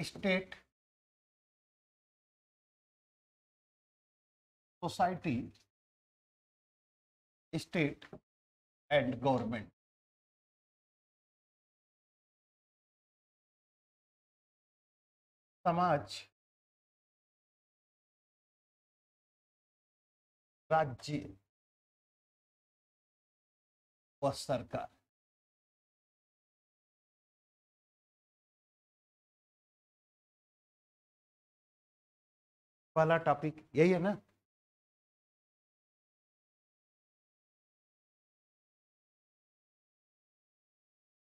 State, society, state and government. समाज, राज्य व सरकार। पहला टॉपिक यही है ना।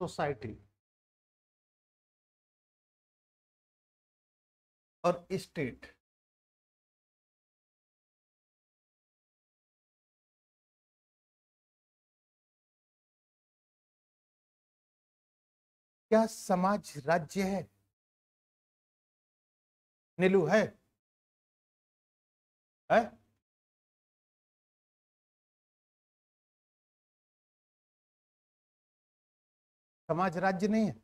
सोसाइटी और स्टेट। क्या समाज राज्य है? नीलू है? है? समाज राज्य नहीं है।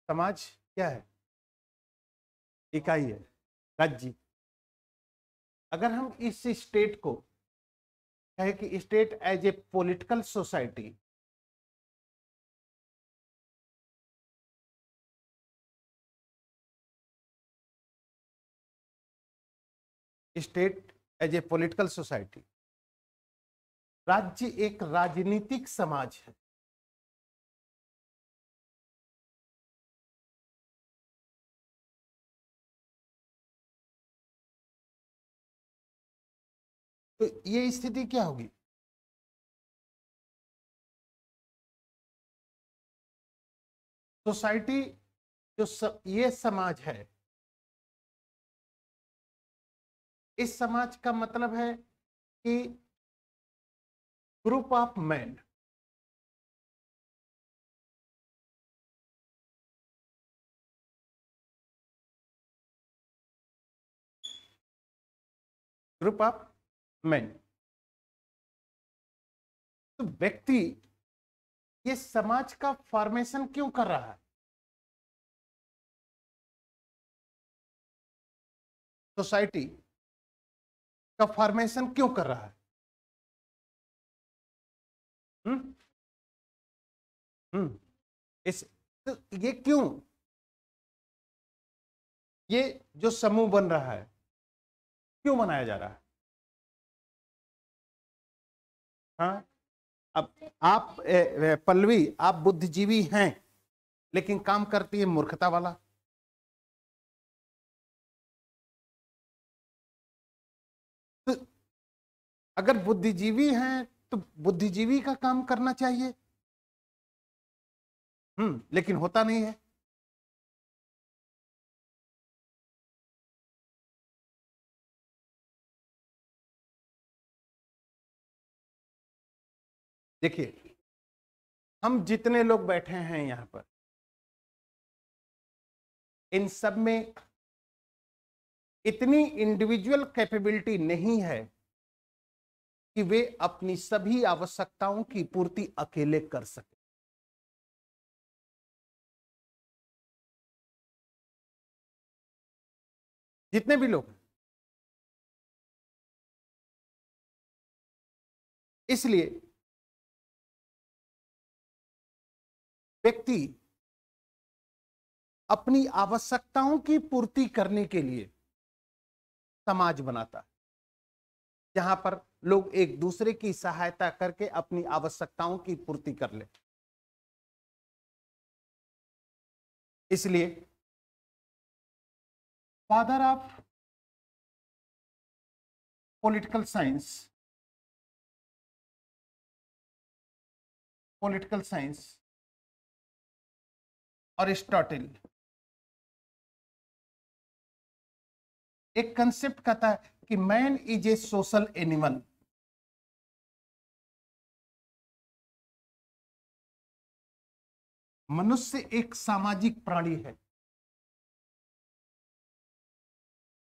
समाज क्या है? इकाई है, राज्य। अगर हम इस स्टेट को कहें कि state as a political society, state as a political society, राज्य एक राजनीतिक समाज है। तो ये स्थिति क्या होगी? सोसाइटी ये समाज है, इस समाज का मतलब है कि group of man, group of man. तो व्यक्ति ये समाज का फॉर्मेशन क्यों कर रहा है? सोसाइटी का फॉर्मेशन क्यों कर रहा है? हम्म हम्म इस तो ये क्यों, ये जो समूह बन रहा है क्यों बनाया जा रहा है? हाँ, अब आप पल्लवी, आप बुद्धिजीवी हैं लेकिन काम करती है मूर्खता वाला। तो अगर बुद्धिजीवी हैं तो बुद्धिजीवी का काम करना चाहिए। लेकिन होता नहीं है। देखिए, हम जितने लोग बैठे हैं यहां पर, इन सब में इतनी इंडिविजुअल कैपेबिलिटी नहीं है कि वे अपनी सभी आवश्यकताओं की पूर्ति अकेले कर सके। जितने भी लोग, इसलिए व्यक्ति अपनी आवश्यकताओं की पूर्ति करने के लिए समाज बनाता है, जहां पर लोग एक दूसरे की सहायता करके अपनी आवश्यकताओं की पूर्ति कर ले। इसलिए father of political science, Aristotle एक कंसेप्ट कहता है कि man is a social animal. मनुष्य एक सामाजिक प्राणी है।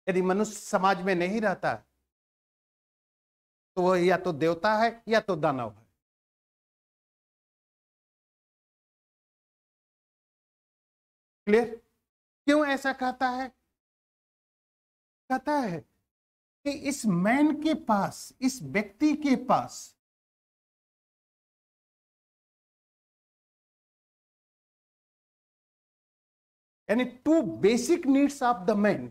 यदि मनुष्य समाज में नहीं रहता तो वह या तो देवता है या तो दानव है। क्लियर? क्यों ऐसा कहता है? कहता है कि इस मैन के पास, इस व्यक्ति के पास यानी two basic needs of the man,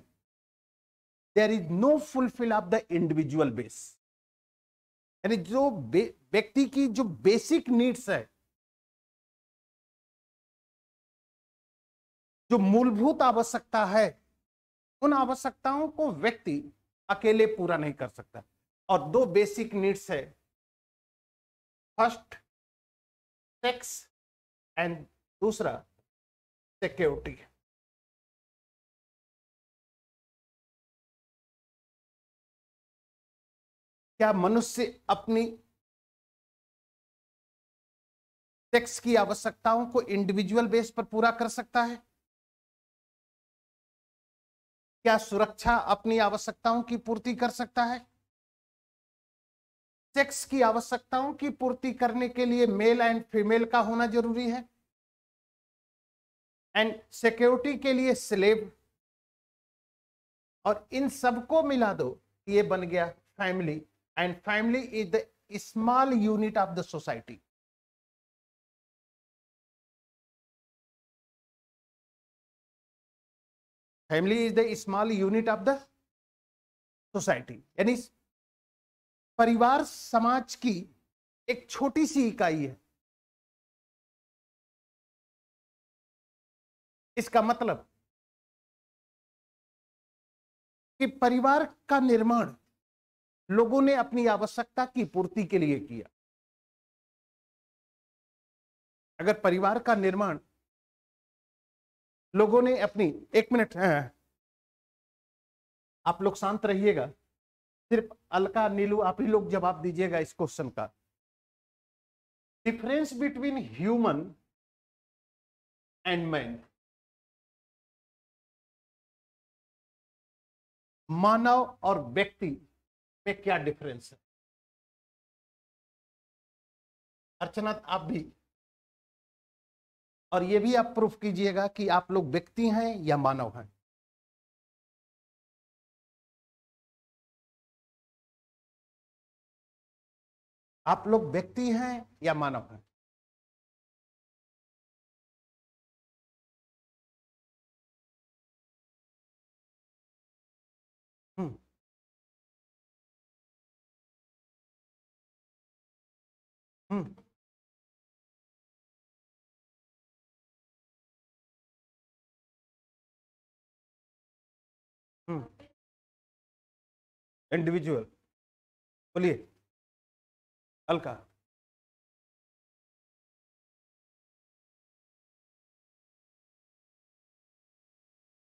there is no fulfil of the individual base. यानी जो व्यक्ति की जो बेसिक नीड्स है, जो मूलभूत आवश्यकता है, उन आवश्यकताओं को व्यक्ति अकेले पूरा नहीं कर सकता। और दो बेसिक नीड्स है, फर्स्ट सेक्स एंड दूसरा सिक्योरिटी। क्या मनुष्य अपनी सेक्स की आवश्यकताओं को इंडिविजुअल बेस पर पूरा कर सकता है? क्या सुरक्षा अपनी आवश्यकताओं की पूर्ति कर सकता है? सेक्स की आवश्यकताओं की पूर्ति करने के लिए मेल एंड फीमेल का होना जरूरी है, एंड सिक्योरिटी के लिए स्लेव। और इन सबको मिला दो, ये बन गया family, and family is the small unit of the society. Family is the small unit of the society, यानी परिवार समाज की एक छोटी सी इकाई है। इसका मतलब कि परिवार का निर्माण लोगों ने अपनी आवश्यकता की पूर्ति के लिए किया। अगर परिवार का निर्माण लोगों ने अपनी, एक मिनट आप लोग शांत रहिएगा, सिर्फ अलका नीलू आप ही लोग जवाब दीजिएगा इस क्वेश्चन का। Difference between human and man, मानव और व्यक्ति में क्या डिफरेंस है? अर्चना आप भी, और ये भी आप प्रूफ कीजिएगा कि आप लोग व्यक्ति हैं या मानव हैं। आप लोग व्यक्ति हैं या मानव हैं? हम्म हम्म हम्म इंडिविजुअल, बोलिए अलका।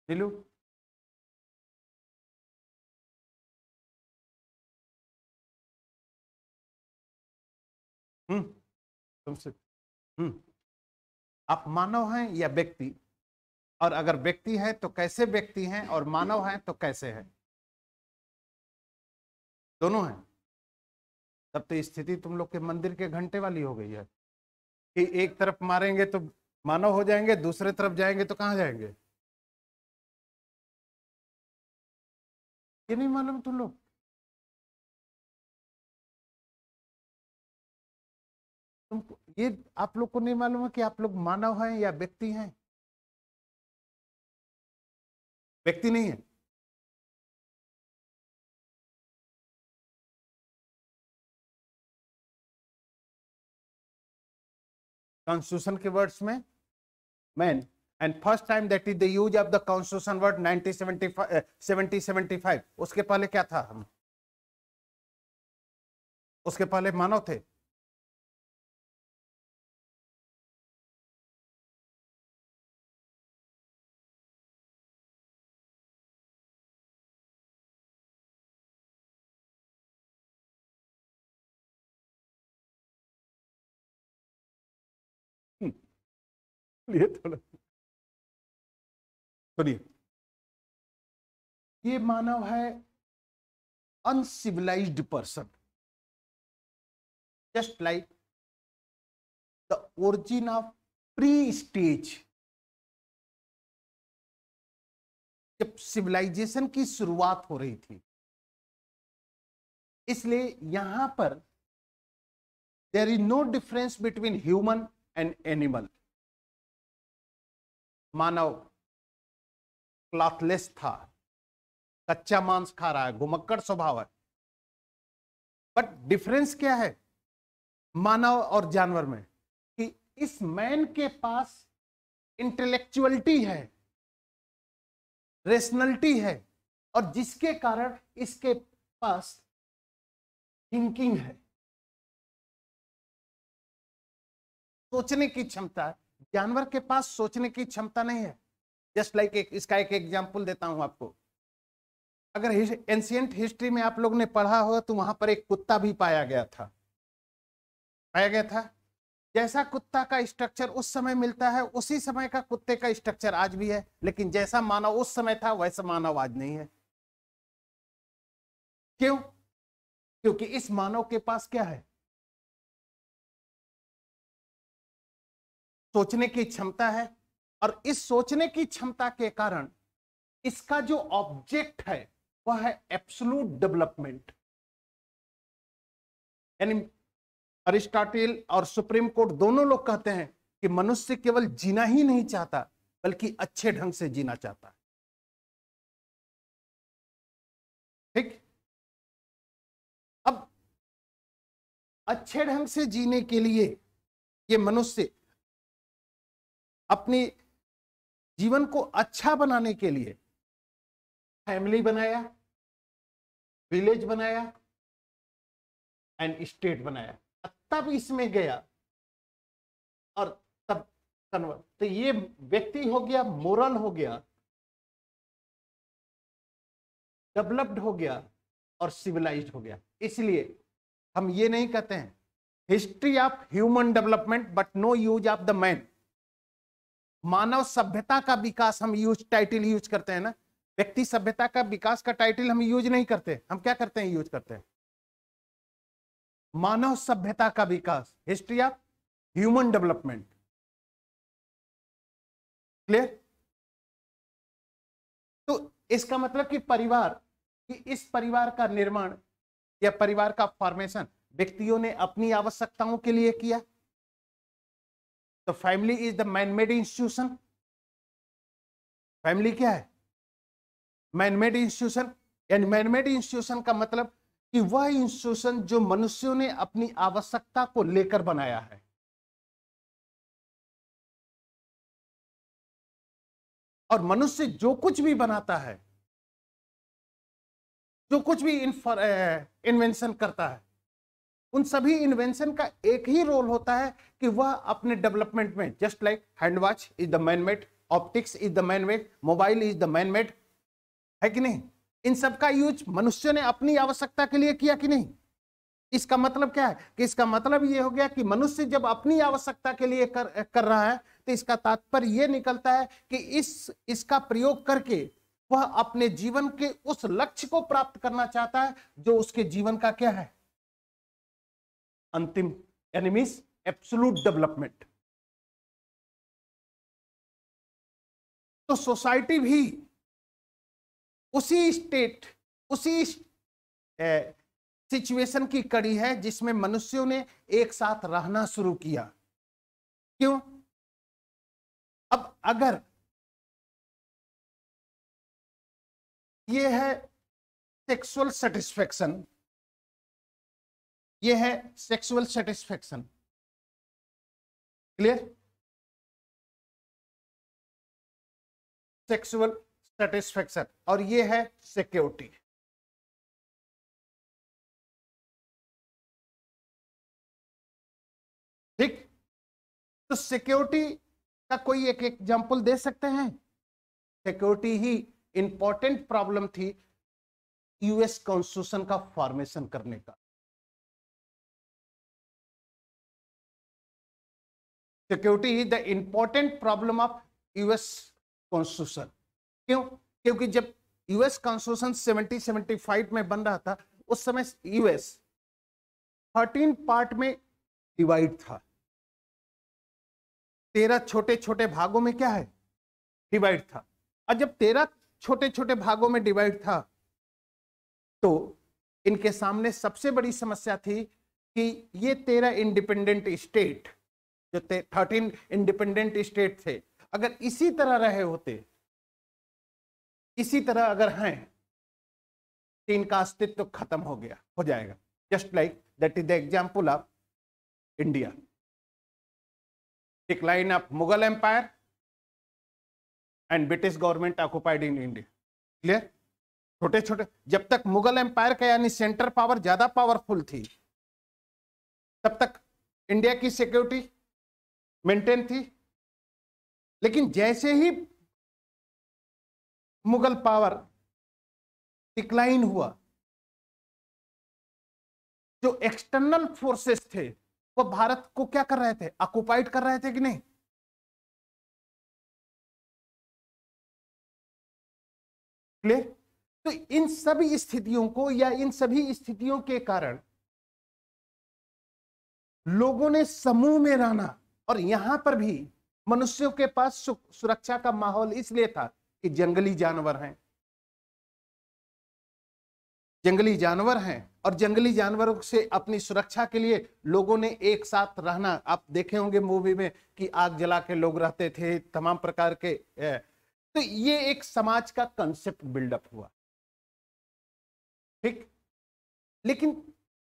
नीलू? तुमसे आप मानव हैं या व्यक्ति? और अगर व्यक्ति है तो कैसे व्यक्ति हैं, और मानव हैं तो कैसे हैं? दोनों हैं। तब तो स्थिति तुम लोग के मंदिर के घंटे वाली हो गई है कि एक तरफ मारेंगे तो मानव हो जाएंगे, दूसरे तरफ जाएंगे तो कहां जाएंगे? ये नहीं मालूम तुम लोग? तुमको ये, आप लोग को नहीं मालूम है कि आप लोग मानव हैं या व्यक्ति हैं? व्यक्ति नहीं है। कॉन्स्टिट्यूशन के वर्ड्स में man, and first time that is the use of the constitution word 1975 70-75। उसके पहले क्या था? हम उसके पहले मानव थे। ये थोड़ा सुनिए, ये मानव है uncivilised person, just like the origin of pre-stage जब सिविलाइजेशन की शुरुआत हो रही थी। इसलिए यहां पर there is no difference between human and animal. मानव क्लॉथलेस था, कच्चा मांस खा रहा है, घुमक्कड़ स्वभाव है, बट डिफरेंस क्या है मानव और जानवर में कि इस मैन के पास इंटेलेक्चुअलिटी है, रेशनलिटी है, और जिसके कारण इसके पास थिंकिंग है, सोचने की क्षमता है। जानवर के पास सोचने की क्षमता नहीं है। जस्ट लाइक इसका एक एग्जांपल देता हूं आपको। अगर एंशिएंट हिस्ट्री में आप लोग ने पढ़ा हो तो वहां पर एक कुत्ता भी पाया गया था। जैसा कुत्ता का स्ट्रक्चर उस समय मिलता है, उसी समय का कुत्ते का स्ट्रक्चर आज भी है, लेकिन जैसा मानव उस समय था वैसा मानव आज नहीं है। क्यों? क्योंकि इस मानव के पास क्या है? सोचने की क्षमता है, और इस सोचने की क्षमता के कारण इसका जो ऑब्जेक्ट है वह है एब्सोल्यूट डेवलपमेंट। यानी अरिस्टोटल और सुप्रीम कोर्ट दोनों लोग कहते हैं कि मनुष्य केवल जीना ही नहीं चाहता बल्कि अच्छे ढंग से जीना चाहता है। ठीक? अब अच्छे ढंग से जीने के लिए ये मनुष्य अपनी जीवन को अच्छा बनाने के लिए फैमिली बनाया, विलेज बनाया एंड स्टेट बनाया, तब इसमें गया और तब कन्वर्ट। तो ये व्यक्ति हो गया, मोरल हो गया, डेवलप्ड हो गया और सिविलाइज्ड हो गया। इसलिए हम ये नहीं कहते हैं history of human development but no use of the man. मानव सभ्यता का विकास हम टाइटल यूज करते हैं ना, व्यक्ति सभ्यता का विकास का टाइटल हम यूज नहीं करते। हम क्या करते हैं? यूज करते हैं मानव सभ्यता का विकास, history of human development. Clear? तो इसका मतलब कि परिवार, कि इस परिवार का निर्माण या परिवार का फॉर्मेशन व्यक्तियों ने अपनी आवश्यकताओं के लिए किया। तो family is the man made institution. Family क्या है? Man made institution. यानी मैन मेड इंस्टीट्यूशन का मतलब कि वह इंस्टीट्यूशन जो मनुष्यों ने अपनी आवश्यकता को लेकर बनाया है। और मनुष्य जो कुछ भी बनाता है, जो कुछ भी इन्वेंशन करता है, उन सभी इन्वेंशन का एक ही रोल होता है कि वह अपने डेवलपमेंट में, just like hand watch is the man made, optics is the man made, mobile is the man made, है कि नहीं? इन सब का यूज मनुष्य ने अपनी आवश्यकता के लिए किया कि नहीं? इसका मतलब क्या है? कि इसका मतलब ये हो गया कि मनुष्य जब अपनी आवश्यकता के लिए कर रहा है तो इसका तात्पर्य ये निकलता है कि इसका प्रयोग करके वह अपने जीवन के उस लक्ष्य को प्राप्त करना चाहता है जो उसके जीवन का क्या है? अंतिम, यानी मींस एब्सोल्यूट डेवलपमेंट। तो सोसाइटी भी उसी स्टेट, उसी सिचुएशन की कड़ी है जिसमें मनुष्यों ने एक साथ रहना शुरू किया। क्यों? अब अगर ये है सेक्सुअल सेटिस्फेक्शन, ये है sexual satisfaction, clear? Sexual satisfaction, और ये है सिक्योरिटी। ठीक? तो सिक्योरिटी का कोई एक एग्जांपल दे सकते हैं? सिक्योरिटी ही इंपॉर्टेंट प्रॉब्लम थी यूएस कॉन्स्टिट्यूशन का फॉर्मेशन करने का। Security is the important problem of US constitution. क्यों? क्योंकि जब यूएस कॉन्स्टिट्यूशन 1775 में बन रहा था, उस समय यूएस 13 पार्ट में डिवाइड था। 13 छोटे छोटे भागों में क्या है? डिवाइड था। और जब 13 छोटे छोटे भागों में डिवाइड था, तो इनके सामने सबसे बड़ी समस्या थी कि ये 13 इंडिपेंडेंट स्टेट, जो 13 इंडिपेंडेंट स्टेट थे, अगर इसी तरह रहे होते, इसी तरह अगर हैं, तो इनका अस्तित्व खत्म हो जाएगा। Just like that is the example of India, decline of Mughal empire and British government occupied in India. Clear? छोटे छोटे, जब तक मुगल एम्पायर का यानी सेंटर पावर ज्यादा पावरफुल थी, तब तक इंडिया की सिक्योरिटी मेंटेन थी। लेकिन जैसे ही मुगल पावर डिक्लाइन हुआ, जो एक्सटर्नल फोर्सेस थे वो भारत को क्या कर रहे थे? ऑक्युपाइड कर रहे थे कि नहीं? क्लियर? तो इन सभी स्थितियों को, या इन सभी स्थितियों के कारण लोगों ने समूह में रहना, और यहां पर भी मनुष्यों के पास सुरक्षा का माहौल इसलिए था कि जंगली जानवर हैं, जंगली जानवर हैं, और जंगली जानवरों से अपनी सुरक्षा के लिए लोगों ने एक साथ रहना। आप देखे होंगे मूवी में कि आग जला के लोग रहते थे, तमाम प्रकार के। तो ये एक समाज का कंसेप्ट बिल्डअप हुआ, ठीक। लेकिन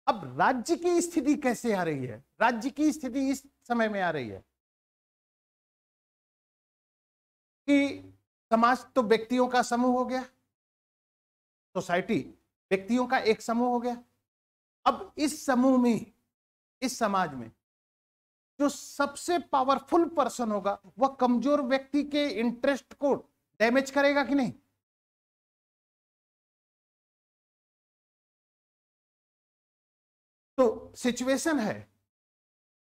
अब राज्य की स्थिति कैसे आ रही है? राज्य की स्थिति इस समय में आ रही है कि समाज तो व्यक्तियों का समूह हो गया, सोसाइटी व्यक्तियों का एक समूह हो गया। अब इस समूह में, इस समाज में जो सबसे पावरफुल पर्सन होगा वह कमजोर व्यक्ति के इंटरेस्ट को डैमेज करेगा कि नहीं? तो सिचुएशन है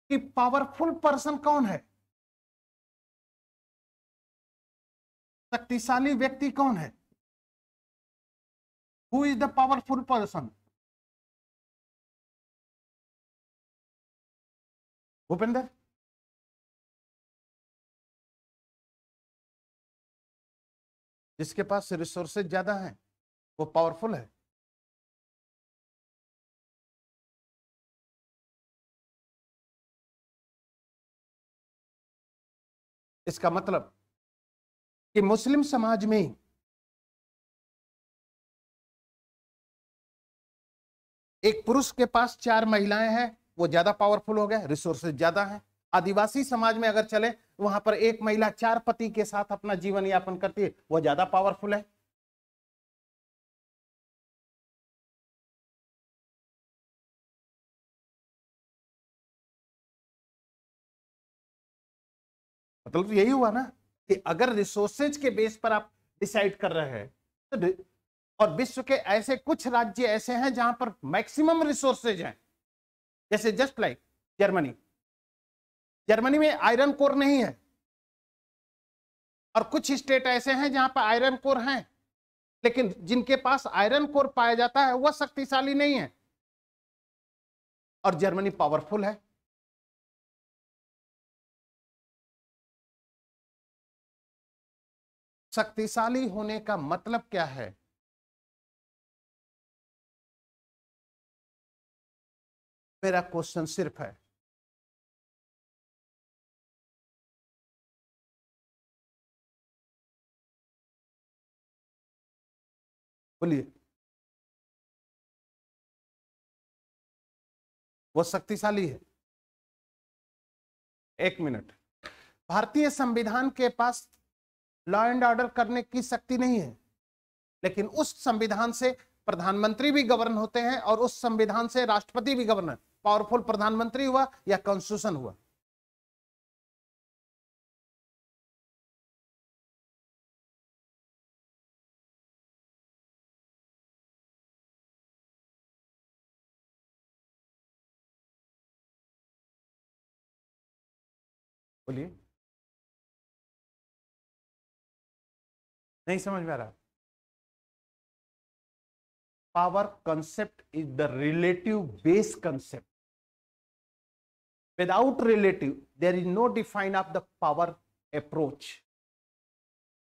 कि पावरफुल पर्सन कौन है, शक्तिशाली व्यक्ति कौन है? Who is the powerful person? Bhupendra? जिसके पास रिसोर्सेज ज्यादा हैं वो पावरफुल है। इसका मतलब कि मुस्लिम समाज में एक पुरुष के पास 4 महिलाएं हैं, वो ज्यादा पावरफुल हो गया, रिसोर्सेज ज्यादा है। आदिवासी समाज में अगर चले, वहां पर एक महिला 4 पति के साथ अपना जीवन यापन करती है, वो ज्यादा पावरफुल है। मतलब तो यही हुआ ना कि अगर रिसोर्सेज के बेस पर आप डिसाइड कर रहे हैं, तो और विश्व के ऐसे कुछ राज्य ऐसे हैं जहां पर मैक्सिमम रिसोर्सेज हैं, जैसे जस्ट लाइक जर्मनी। जर्मनी में आयरन कोर नहीं है, और कुछ स्टेट ऐसे हैं जहां पर आयरन कोर हैं, लेकिन जिनके पास आयरन कोर पाया जाता है वह शक्तिशाली नहीं है, और जर्मनी पावरफुल है। शक्तिशाली होने का मतलब क्या है? मेरा क्वेश्चन सिर्फ है, बोलिए, वो शक्तिशाली है? एक मिनट, भारतीय संविधान के पास लॉ एंड ऑर्डर करने की शक्ति नहीं है, लेकिन उस संविधान से प्रधानमंत्री भी गवर्न होते हैं, और उस संविधान से राष्ट्रपति भी गवर्नर। पावरफुल प्रधानमंत्री हुआ या कॉन्स्टिट्यूशन हुआ? बोलिए, नहीं समझ में आ रहा। Power concept is the relative base concept. Without relative, there is no define of the power approach.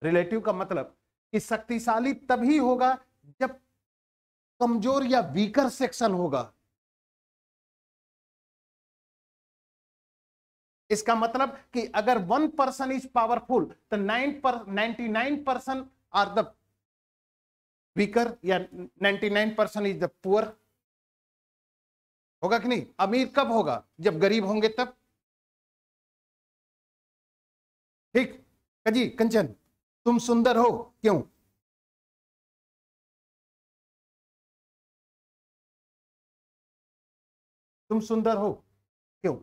Relative का मतलब कि शक्तिशाली तभी होगा जब कमजोर या वीकर सेक्शन होगा। इसका मतलब कि अगर 1% इज पावरफुल तो 99% आर द वीकर या 99% इज द पुअर। होगा कि नहीं? अमीर कब होगा? जब गरीब होंगे तब। ठीक जी कंचन, तुम सुंदर हो क्यों? तुम सुंदर हो क्यों?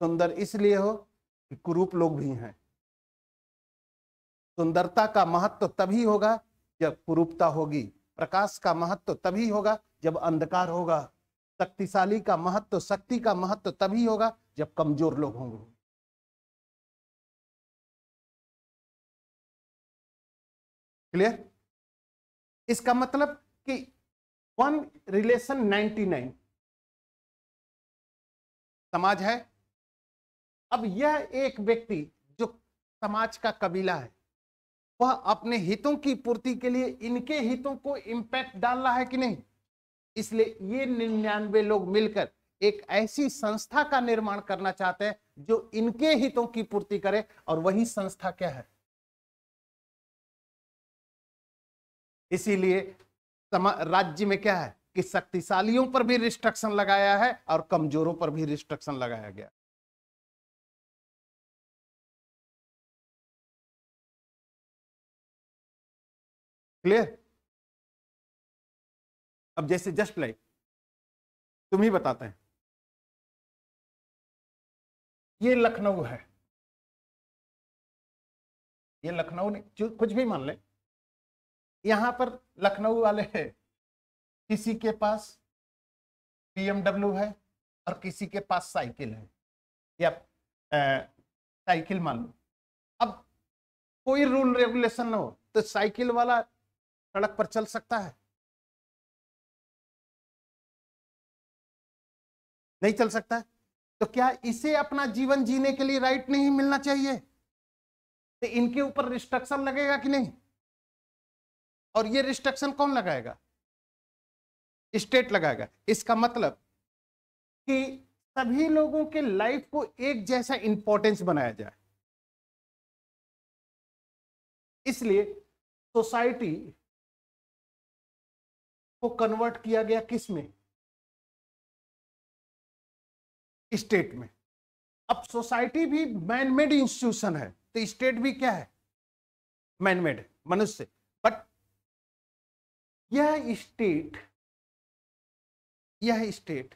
सुंदर इसलिए हो कि कुरूप लोग भी हैं। सुंदरता का महत्व तभी होगा जब कुरूपता होगी। प्रकाश का महत्व तभी होगा जब अंधकार होगा। शक्तिशाली का महत्व, शक्ति का महत्व तभी होगा जब कमजोर लोग होंगे। क्लियर? इसका मतलब कि 1:99 समाज है। अब यह एक व्यक्ति जो समाज का कबीला है, वह अपने हितों की पूर्ति के लिए इनके हितों को इंपैक्ट डाल रहा है कि नहीं? इसलिए ये 99 लोग मिलकर एक ऐसी संस्था का निर्माण करना चाहते हैं जो इनके हितों की पूर्ति करे। और वही संस्था क्या है? इसीलिए राज्य में क्या है कि शक्तिशालियों पर भी रिस्ट्रिक्शन लगाया है और कमजोरों पर भी रिस्ट्रिक्शन लगाया गया। क्लियर? अब जैसे जस्ट लाइक तुम ही बताते हैं, ये लखनऊ है, ये लखनऊ नहीं, कुछ भी मान ले। यहां पर लखनऊ वाले हैं, किसी के पास BMW है और किसी के पास साइकिल है, या साइकिल मान लो। अब कोई रूल रेगुलेशन ना हो तो साइकिल वाला सड़क पर चल सकता है? नहीं चल सकता है। तो क्या इसे अपना जीवन जीने के लिए राइट नहीं मिलना चाहिए? तो इनके ऊपर रिस्ट्रिक्शन लगेगा कि नहीं? और ये रिस्ट्रिक्शन कौन लगाएगा? स्टेट लगाएगा। इसका मतलब कि सभी लोगों के लाइफ को एक जैसा इंपॉर्टेंस बनाया जाए। इसलिए सोसाइटी को कन्वर्ट किया गया किस में? स्टेट में। अब सोसाइटी भी मैन मेड इंस्टीट्यूशन है, तो स्टेट भी क्या है? मैन मेड, मनुष्य। बट यह स्टेट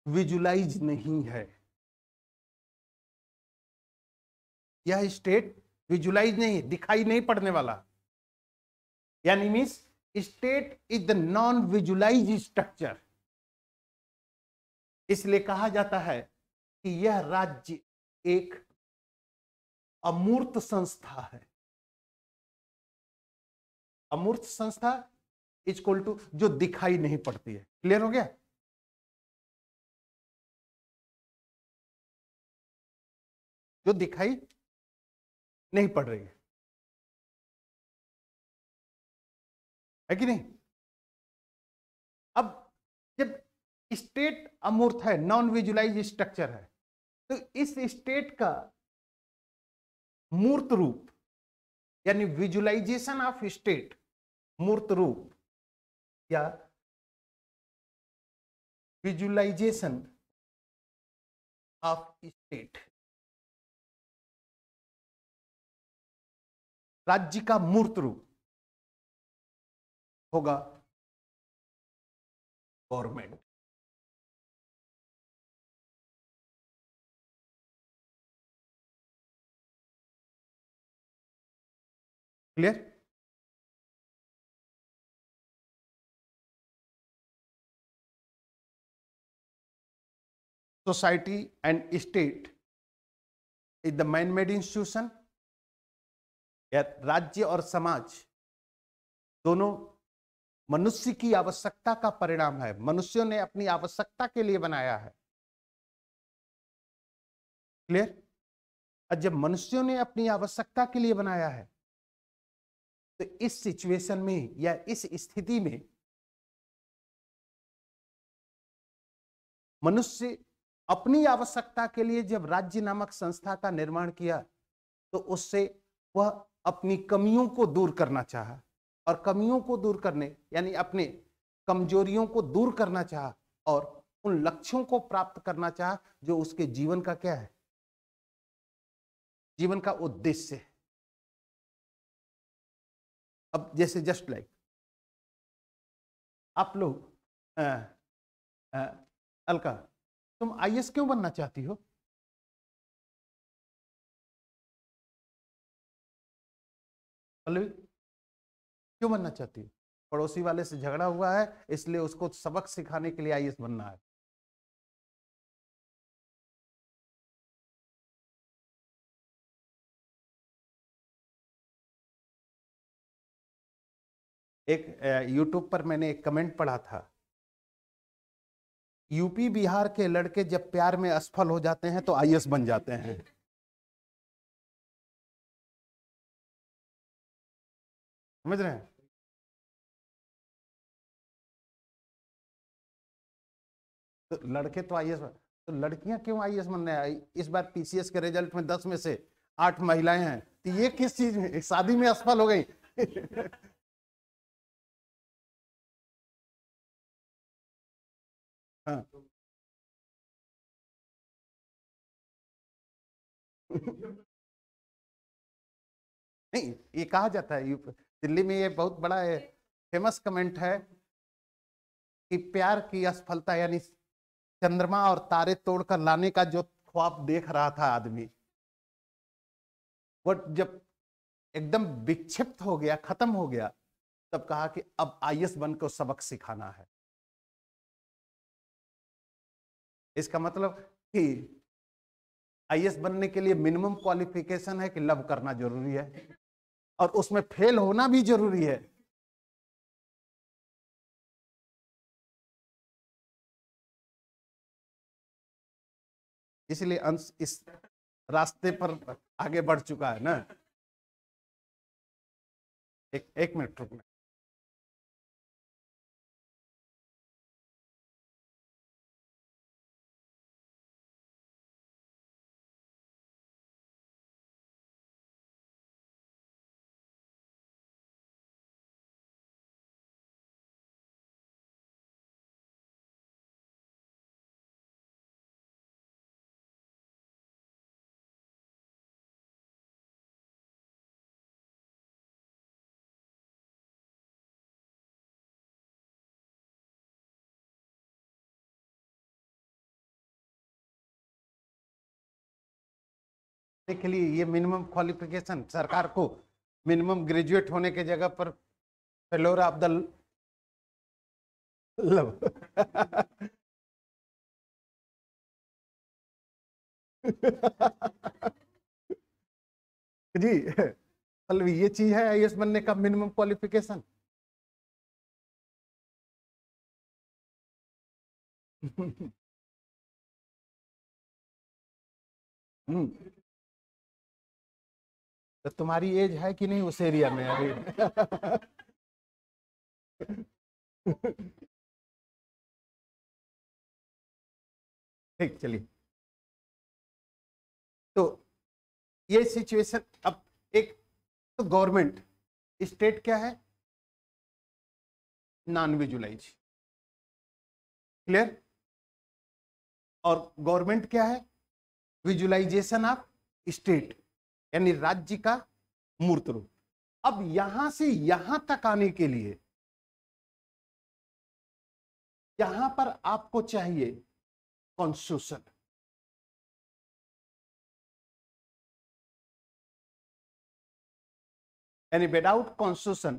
विजुलाइज नहीं है। यह स्टेट विजुलाइज नहीं है, दिखाई नहीं पड़ने वाला। यानी means state is the non visualise structure. इसलिए कहा जाता है कि यह राज्य एक अमूर्त संस्था है। अमूर्त संस्था इक्वल टू जो दिखाई नहीं पड़ती है। क्लियर हो गया? जो दिखाई नहीं पड़ रही है कि नहीं? अब जब स्टेट अमूर्त है, नॉन विजुलाइज स्ट्रक्चर है, तो इस स्टेट का मूर्त रूप यानी विजुलाइजेशन ऑफ स्टेट, मूर्त रूप या विजुलाइजेशन ऑफ स्टेट, राज्य का मूर्त रूप होगा government. Clear? Society and state is the man made institution, या राज्य और समाज दोनों मनुष्य की आवश्यकता का परिणाम है। मनुष्यों ने अपनी आवश्यकता के लिए बनाया है। क्लियर? और जब मनुष्यों ने अपनी आवश्यकता के लिए बनाया है, तो इस सिचुएशन में या इस स्थिति में मनुष्य अपनी आवश्यकता के लिए जब राज्य नामक संस्था का निर्माण किया, तो उससे वह अपनी कमियों को दूर करना चाहा, और कमियों को दूर करने यानी अपने कमजोरियों को दूर करना चाहा, और उन लक्ष्यों को प्राप्त करना चाहा जो उसके जीवन का क्या है, जीवन का उद्देश्य है। अब जैसे जस्ट लाइक आप लोग अलका, तुम आईएएस क्यों बनना चाहती हो? पल्लवी, क्यों बनना चाहती हो? पड़ोसी वाले से झगड़ा हुआ है, इसलिए उसको सबक सिखाने के लिए आईएएस बनना है। एक यूट्यूब पर मैंने एक कमेंट पढ़ा था, यूपी बिहार के लड़के जब प्यार में असफल हो जाते हैं तो आईएएस बन जाते हैं। समझ रहे हैं? तो लड़के तो आईएएस, तो लड़कियां क्यों आईएएस बनने आई? इस बार पीसीएस के रिजल्ट में 10 में से 8 महिलाएं हैं, तो ये किस चीज में, शादी में असफल हो गई? हाँ। नहीं, ये कहा जाता है दिल्ली में, ये बहुत बड़ा फेमस कमेंट है कि प्यार की असफलता यानी चंद्रमा और तारे तोड़कर लाने का जो ख्वाब देख रहा था आदमी, वो जब एकदम विक्षिप्त हो गया, खत्म हो गया, तब कहा कि अब आईएएस बनकर सबक सिखाना है। इसका मतलब कि आईएएस बनने के लिए मिनिमम क्वालिफिकेशन है कि लव करना जरूरी है, और उसमें फेल होना भी जरूरी है। इसलिए अंश इस रास्ते पर आगे बढ़ चुका है ना। एक मिनट रुकना। के लिए ये मिनिमम क्वालिफिकेशन सरकार को मिनिमम ग्रेजुएट होने के जगह पर फेलोर ऑफ द लव जी, मतलब ये चीज है आईएएस बनने का मिनिमम क्वालिफिकेशन। तो तुम्हारी एज है कि नहीं उस एरिया में अभी? ठीक, चलिए। तो ये सिचुएशन, अब एक तो गवर्नमेंट, स्टेट क्या है, नॉन विजुलाइज, क्लियर? और गवर्नमेंट क्या है, विजुलाइजेशन ऑफ स्टेट, यानी राज्य का मूर्त रूप। अब यहां से यहां तक आने के लिए यहां पर आपको चाहिए कॉन्स्टिट्यूशन। यानी without constitution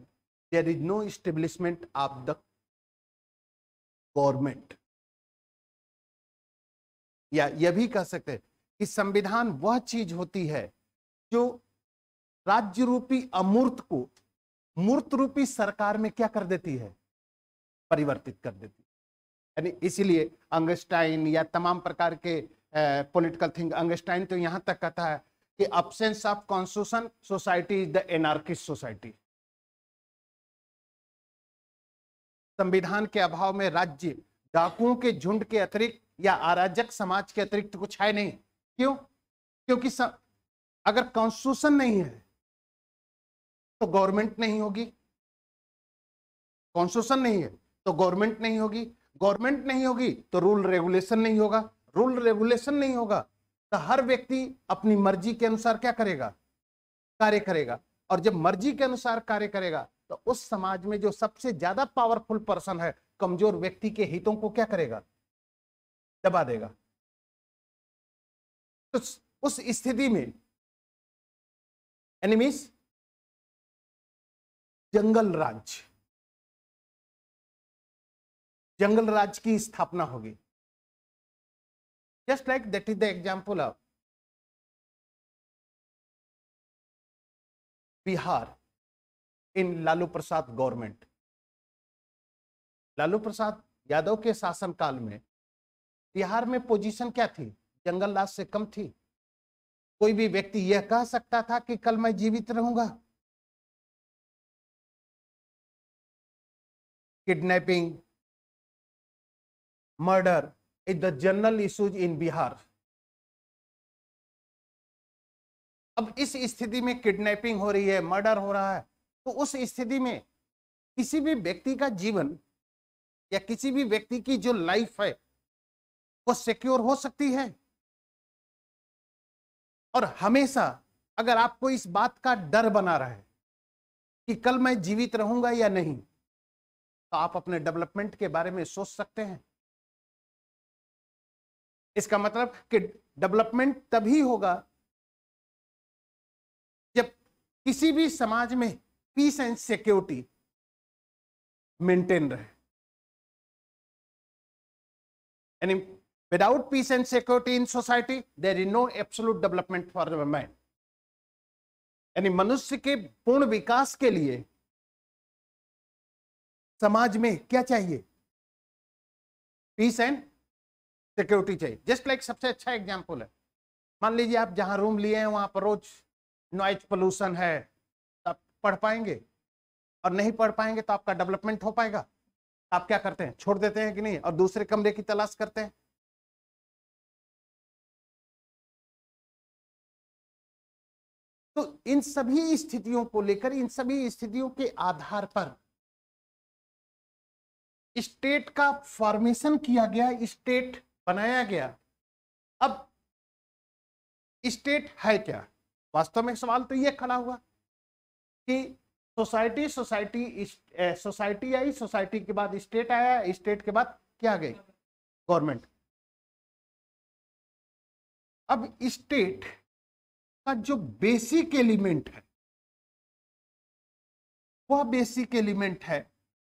there is no establishment of the government. या यह भी कह सकते हैं कि संविधान वह चीज होती है जो राज्य रूपी अमूर्त को मूर्त रूपी सरकार में क्या कर देती है, परिवर्तित कर देती है। यानी इसीलिए अंगस्टाइन या तमाम प्रकार के पॉलिटिकल थिंग अंगस्टाइन तो यहां तक कहता है कि absence of constitution society is the anarchist society. संविधान के अभाव में राज्य डाकुओं के झुंड के अतिरिक्त या अराजक समाज के अतिरिक्त कुछ है नहीं। क्यों? क्योंकि अगर कॉन्स्टिट्यूशन नहीं है तो गवर्नमेंट नहीं होगी, कॉन्स्टिट्यूशन नहीं है तो गवर्नमेंट नहीं होगी, गवर्नमेंट नहीं होगी तो रूल रेगुलेशन नहीं होगा, रूल रेगुलेशन नहीं होगा तो हर व्यक्ति अपनी मर्जी के अनुसार क्या करेगा? कार्य करेगा। और जब मर्जी के अनुसार कार्य करेगा तो उस समाज में जो सबसे ज्यादा पावरफुल पर्सन है, कमजोर व्यक्ति के हितों को क्या करेगा? दबा देगा। तो उस स्थिति में एनिमीज जंगल राज की स्थापना होगी। Just like that is the example of Bihar in Lalu Prasad government. Lalu Prasad Yadav के शासनकाल में बिहार में पोजीशन क्या थी? जंगल राज से कम थी। कोई भी व्यक्ति यह कह सकता था कि कल मैं जीवित रहूंगा? Kidnapping, murder is the general issues in Bihar. अब इस स्थिति में किडनैपिंग हो रही है, मर्डर हो रहा है, तो उस स्थिति में किसी भी व्यक्ति का जीवन या किसी भी व्यक्ति की जो लाइफ है वो सिक्योर हो सकती है? और हमेशा अगर आपको इस बात का डर बना रहे कि कल मैं जीवित रहूंगा या नहीं, तो आप अपने डेवलपमेंट के बारे में सोच सकते हैं। इसका मतलब कि डेवलपमेंट तभी होगा जब किसी भी समाज में पीस एंड सिक्योरिटी मेंटेन रहे। यानी without peace and security in society there is no absolute development for man. यानी मनुष्य के पूर्ण विकास के लिए समाज में क्या चाहिए? पीस एंड सिक्योरिटी चाहिए। जस्ट लाइक सबसे अच्छा एग्जांपल है, मान लीजिए आप जहां रूम लिए हैं वहां पर रोज नॉइज पोल्यूशन है, तो आप पढ़ पाएंगे? और नहीं पढ़ पाएंगे तो आपका डेवलपमेंट हो पाएगा? आप क्या करते हैं? छोड़ देते हैं कि नहीं, और दूसरे कमरे की तलाश करते हैं। तो इन सभी स्थितियों को लेकर, इन सभी स्थितियों के आधार पर स्टेट का फॉर्मेशन किया गया, स्टेट बनाया गया। अब स्टेट है क्या? वास्तव में सवाल तो यह खड़ा हुआ कि सोसाइटी आई, सोसाइटी के बाद स्टेट आया, स्टेट के बाद क्या आ गई? गवर्नमेंट। अब स्टेट का जो बेसिक एलिमेंट है, वह बेसिक एलिमेंट है,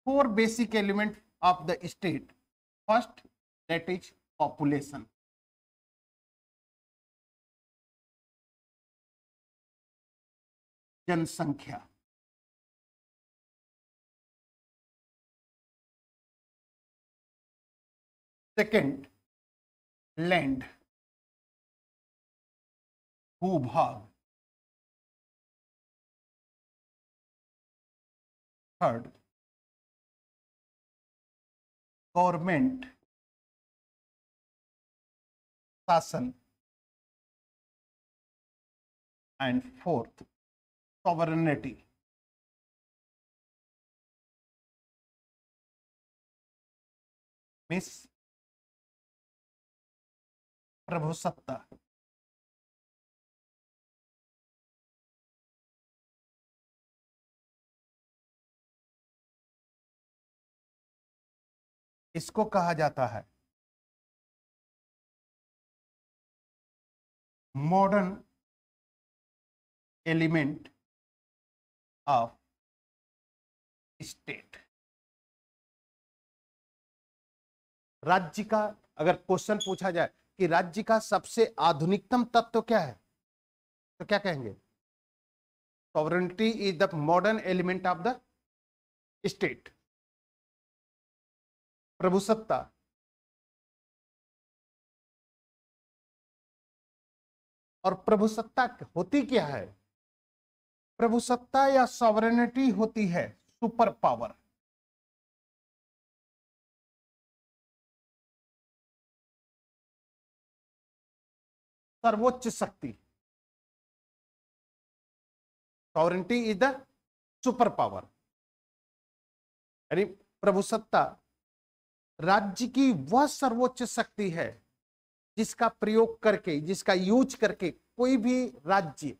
4 basic element of the state. First, that is population. जनसंख्या। सेकंड, लैंड, भूभाग। थर्ड, गवर्नमेंट, शासन। And fourth, sovereignty. मीन्स प्रभुसत्ता। इसको कहा जाता है मॉडर्न एलिमेंट ऑफ स्टेट। राज्य का अगर क्वेश्चन पूछा जाए कि राज्य का सबसे आधुनिकतम तत्व क्या है, तो क्या कहेंगे? Sovereignty is the modern element of the state. प्रभुसत्ता और प्रभुसत्ता होती क्या है? प्रभुसत्ता या सॉवरेनिटी होती है सुपर पावर। सर्वोच्च शक्ति। Sovereignty is the super power, यानी प्रभुसत्ता राज्य की वह सर्वोच्च शक्ति है जिसका प्रयोग करके, जिसका यूज करके कोई भी राज्य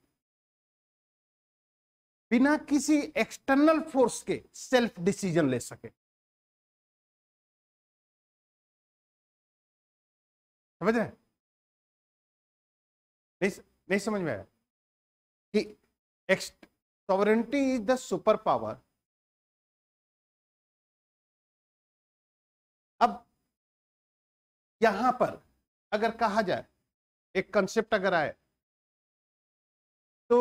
बिना किसी एक्सटर्नल फोर्स के सेल्फ डिसीजन ले सके। समझ रहे? नहीं समझ में आया कि sovereignty is the super power. अब यहां पर अगर कहा जाए, एक कंसेप्ट अगर आए तो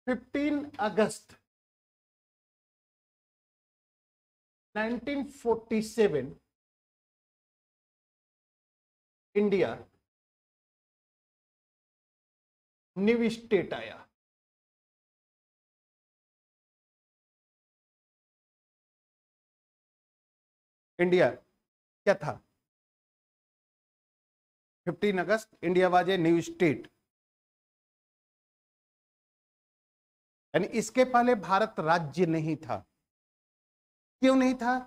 15 अगस्त 1947 इंडिया न्यू स्टेट आया। इंडिया क्या था? 15 अगस्त India was a new state. यानी इसके पहले भारत राज्य नहीं था। क्यों नहीं था?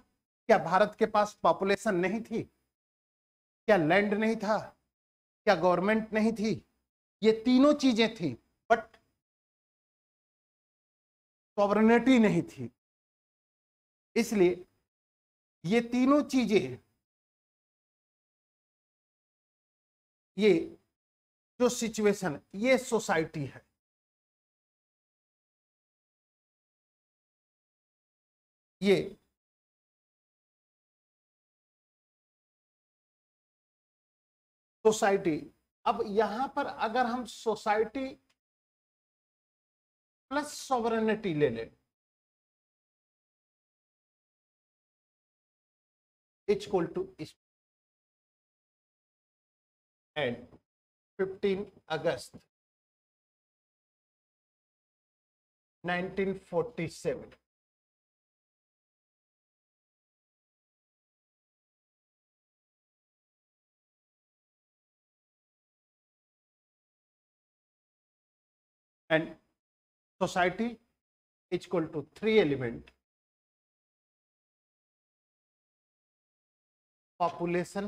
क्या भारत के पास पॉपुलेशन नहीं थी? क्या लैंड नहीं था? क्या गवर्नमेंट नहीं थी? ये तीनों चीजें थी, बट सॉवरेनिटी नहीं थी। इसलिए ये तीनों चीजें, ये जो सिचुएशन, ये सोसाइटी है। ये सोसाइटी, अब यहां पर अगर हम सोसाइटी प्लस सॉवरेनिटी ले लें, इक्वल टू एंड 15 अगस्त 1947 and society is equal to 3 element: population,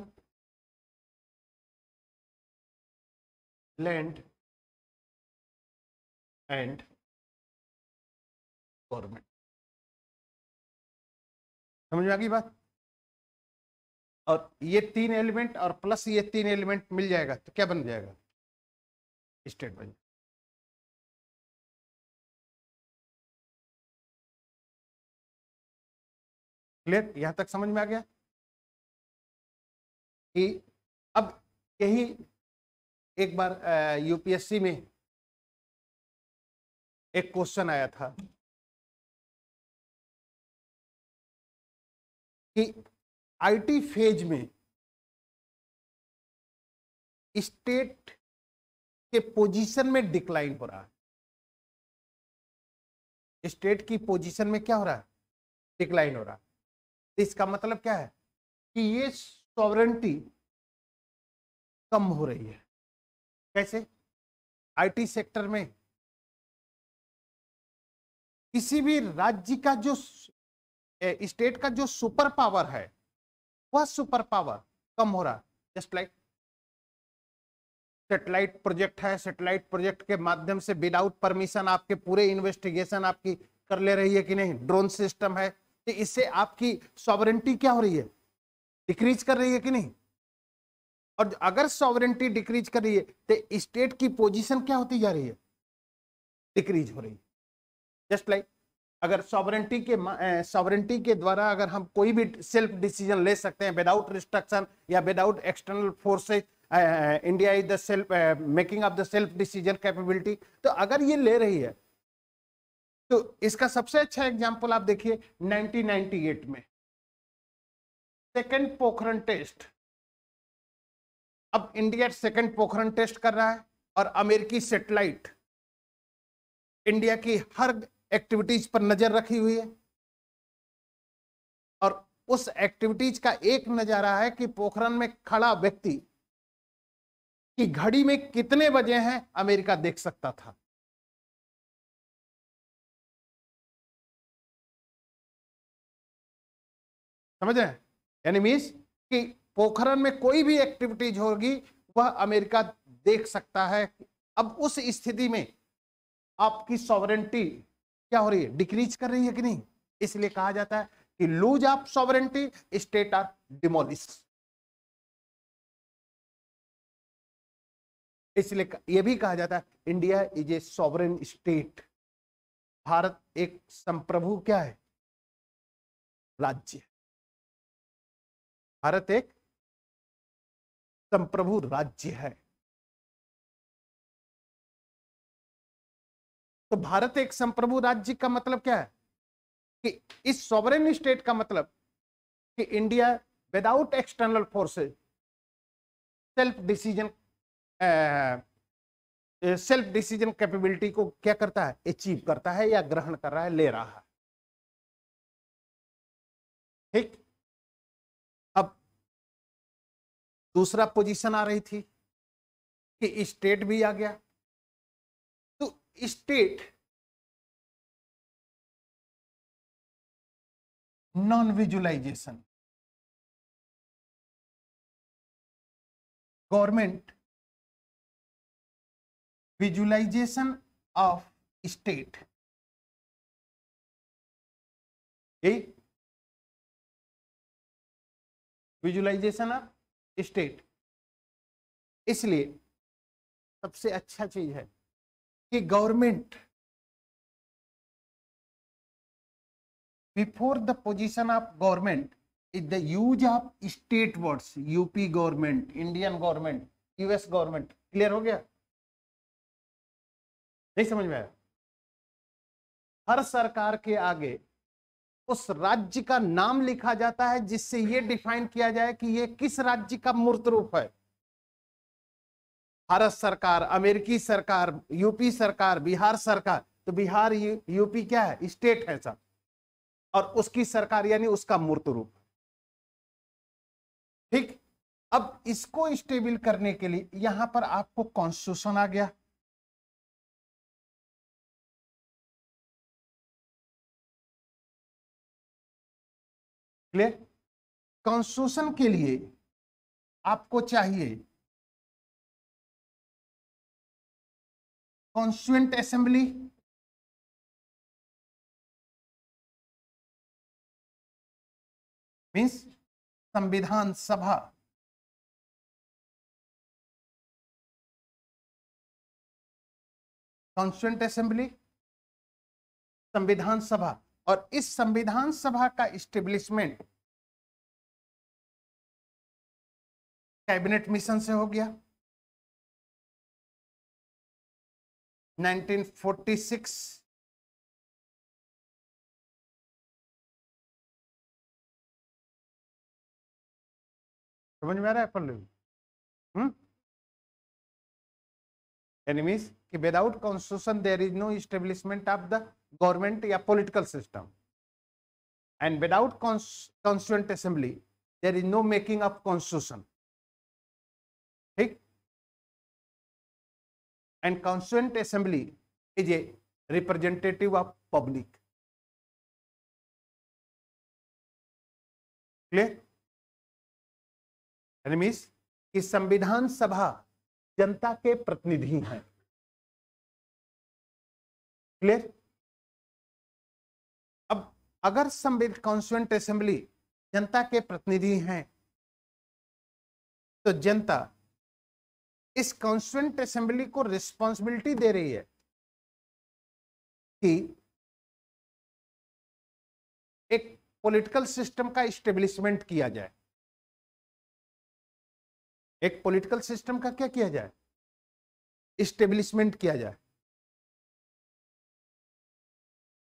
land and government. समझ में आ गई बात? और ये 3 एलिमेंट और प्लस ये 3 एलिमेंट मिल जाएगा तो क्या बन जाएगा? स्टेट बन जाएगा। क्लियर? यहां तक समझ में आ गया कि अब यही एक बार यूपीएससी में एक क्वेश्चन आया था कि आईटी फेज में स्टेट के पोजीशन में डिक्लाइन हो रहा है। स्टेट की पोजीशन में क्या हो रहा है? डिक्लाइन हो रहा है। इसका मतलब क्या है कि ये सॉवरेनिटी कम हो रही है। कैसे? आईटी सेक्टर में किसी भी राज्य का जो स्टेट का जो सुपर पावर है, वह सुपर पावर कम हो रहा है। जस्ट लाइक सैटेलाइट प्रोजेक्ट है, सैटेलाइट प्रोजेक्ट के माध्यम से विदाउट परमिशन आपके पूरे इन्वेस्टिगेशन आपकी कर ले रही है कि नहीं, ड्रोन सिस्टम है, तो इससे आपकी सॉवरेनिटी क्या हो रही है? डिक्रीज कर रही है कि नहीं? और अगर सॉवरेनिटी डिक्रीज कर रही है तो स्टेट की पोजीशन क्या होती जा रही है? डिक्रीज हो रही है। जस्ट लाइक अगर सॉवरेनिटी के द्वारा अगर हम कोई भी सेल्फ डिसीजन ले सकते हैं विदाउट रिस्ट्रिक्शन या without external forces, India is the self making of the self decision capability, तो अगर ये ले रही है तो इसका सबसे अच्छा एग्जांपल आप देखिए 1998 में सेकंड पोखरण टेस्ट। अब इंडिया सेकंड पोखरण टेस्ट कर रहा है, और अमेरिकी सैटेलाइट इंडिया की हर एक्टिविटीज पर नजर रखी हुई है। और उस एक्टिविटीज का एक नजारा है कि पोखरण में खड़ा व्यक्ति की घड़ी में कितने बजे हैं अमेरिका देख सकता था। समझ रहे हैं? यानी मीन्स कि पोखरण में कोई भी एक्टिविटीज होगी वह अमेरिका देख सकता है। अब उस स्थिति में आपकी सॉवरेंटी क्या हो रही है? डिक्रीज कर रही है कि नहीं? इसलिए कहा जाता है कि lose of sovereignty state are demolish. इसलिए यह भी कहा जाता है India is a sovereign state. Bharat एक संप्रभु क्या है? राज्य। भारत एक संप्रभु राज्य है। तो भारत एक संप्रभु राज्य का मतलब क्या है कि इस सॉवरेन स्टेट का मतलब कि India without external forces self decision capability को क्या करता है? अचीव करता है या ग्रहण कर रहा है, ले रहा है। ठीक। अब दूसरा पोजीशन आ रही थी कि स्टेट भी आ गया। तो state non visualisation, government visualisation of state. Visualisation of state. इसलिए सबसे अच्छा चीज है कि government before the position of government is the use of state words. UP government, Indian government, US government. Clear हो गया? नहीं समझ में आया? हर सरकार के आगे उस राज्य का नाम लिखा जाता है जिससे यह डिफाइन किया जाए कि यह किस राज्य का मूर्त रूप है। भारत सरकार, अमेरिकी सरकार, यूपी सरकार, बिहार सरकार। तो बिहार यूपी क्या है? स्टेट है सर। और उसकी सरकार यानी उसका मूर्त रूप। ठीक। अब इसको स्टेबल करने के लिए यहां पर आपको कॉन्स्टिट्यूशन आ गया। क्लियर? कॉन्स्टिट्यूशन के लिए आपको चाहिए कॉन्स्टिट्यूएंट असेंबली, मीन्स संविधान सभा। कॉन्स्टिट्यूएंट असेंबली, संविधान सभा। और इस संविधान सभा का इस्टेब्लिशमेंट कैबिनेट मिशन से हो गया 1946। समझ में आ रहा है पल्लवी? एनिमीज कि without constitution there is no establishment of the government या political system, and without constituent assembly there is no making of constitution. ठीक। And constituent assembly is a representative of public. Clear? एनिमीज कि संविधान सभा जनता के प्रतिनिधि हैं। क्लियर? अब अगर कॉन्स्टिट्यूएंट असेंबली जनता के प्रतिनिधि हैं तो जनता इस कॉन्स्टिट्यूएंट असेंबली को रिस्पॉन्सिबिलिटी दे रही है कि एक पॉलिटिकल सिस्टम का इस्टेब्लिशमेंट किया जाए। एक पॉलिटिकल सिस्टम का क्या किया जाए? इस्टेब्लिशमेंट किया जाए।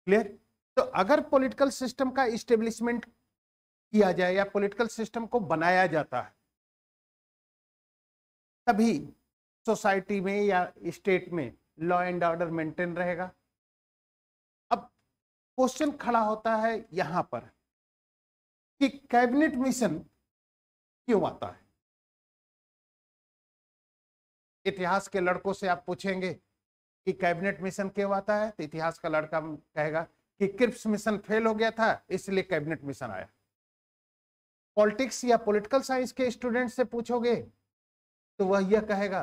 क्लियर? तो अगर पॉलिटिकल सिस्टम का इस्टेब्लिशमेंट किया जाए या पॉलिटिकल सिस्टम को बनाया जाता है तभी सोसाइटी में या स्टेट में लॉ एंड ऑर्डर मेंटेन रहेगा। अब क्वेश्चन खड़ा होता है यहां पर कि कैबिनेट मिशन क्यों आता है। इतिहास के लड़कों से आप पूछेंगे कि कैबिनेट मिशन क्यों आता है, तो इतिहास का लड़का कहेगा कि क्रिप्स मिशन फेल हो गया था इसलिए कैबिनेट मिशन आया। पॉलिटिक्स या पॉलिटिकल साइंस के स्टूडेंट से पूछोगे तो वह यह कहेगा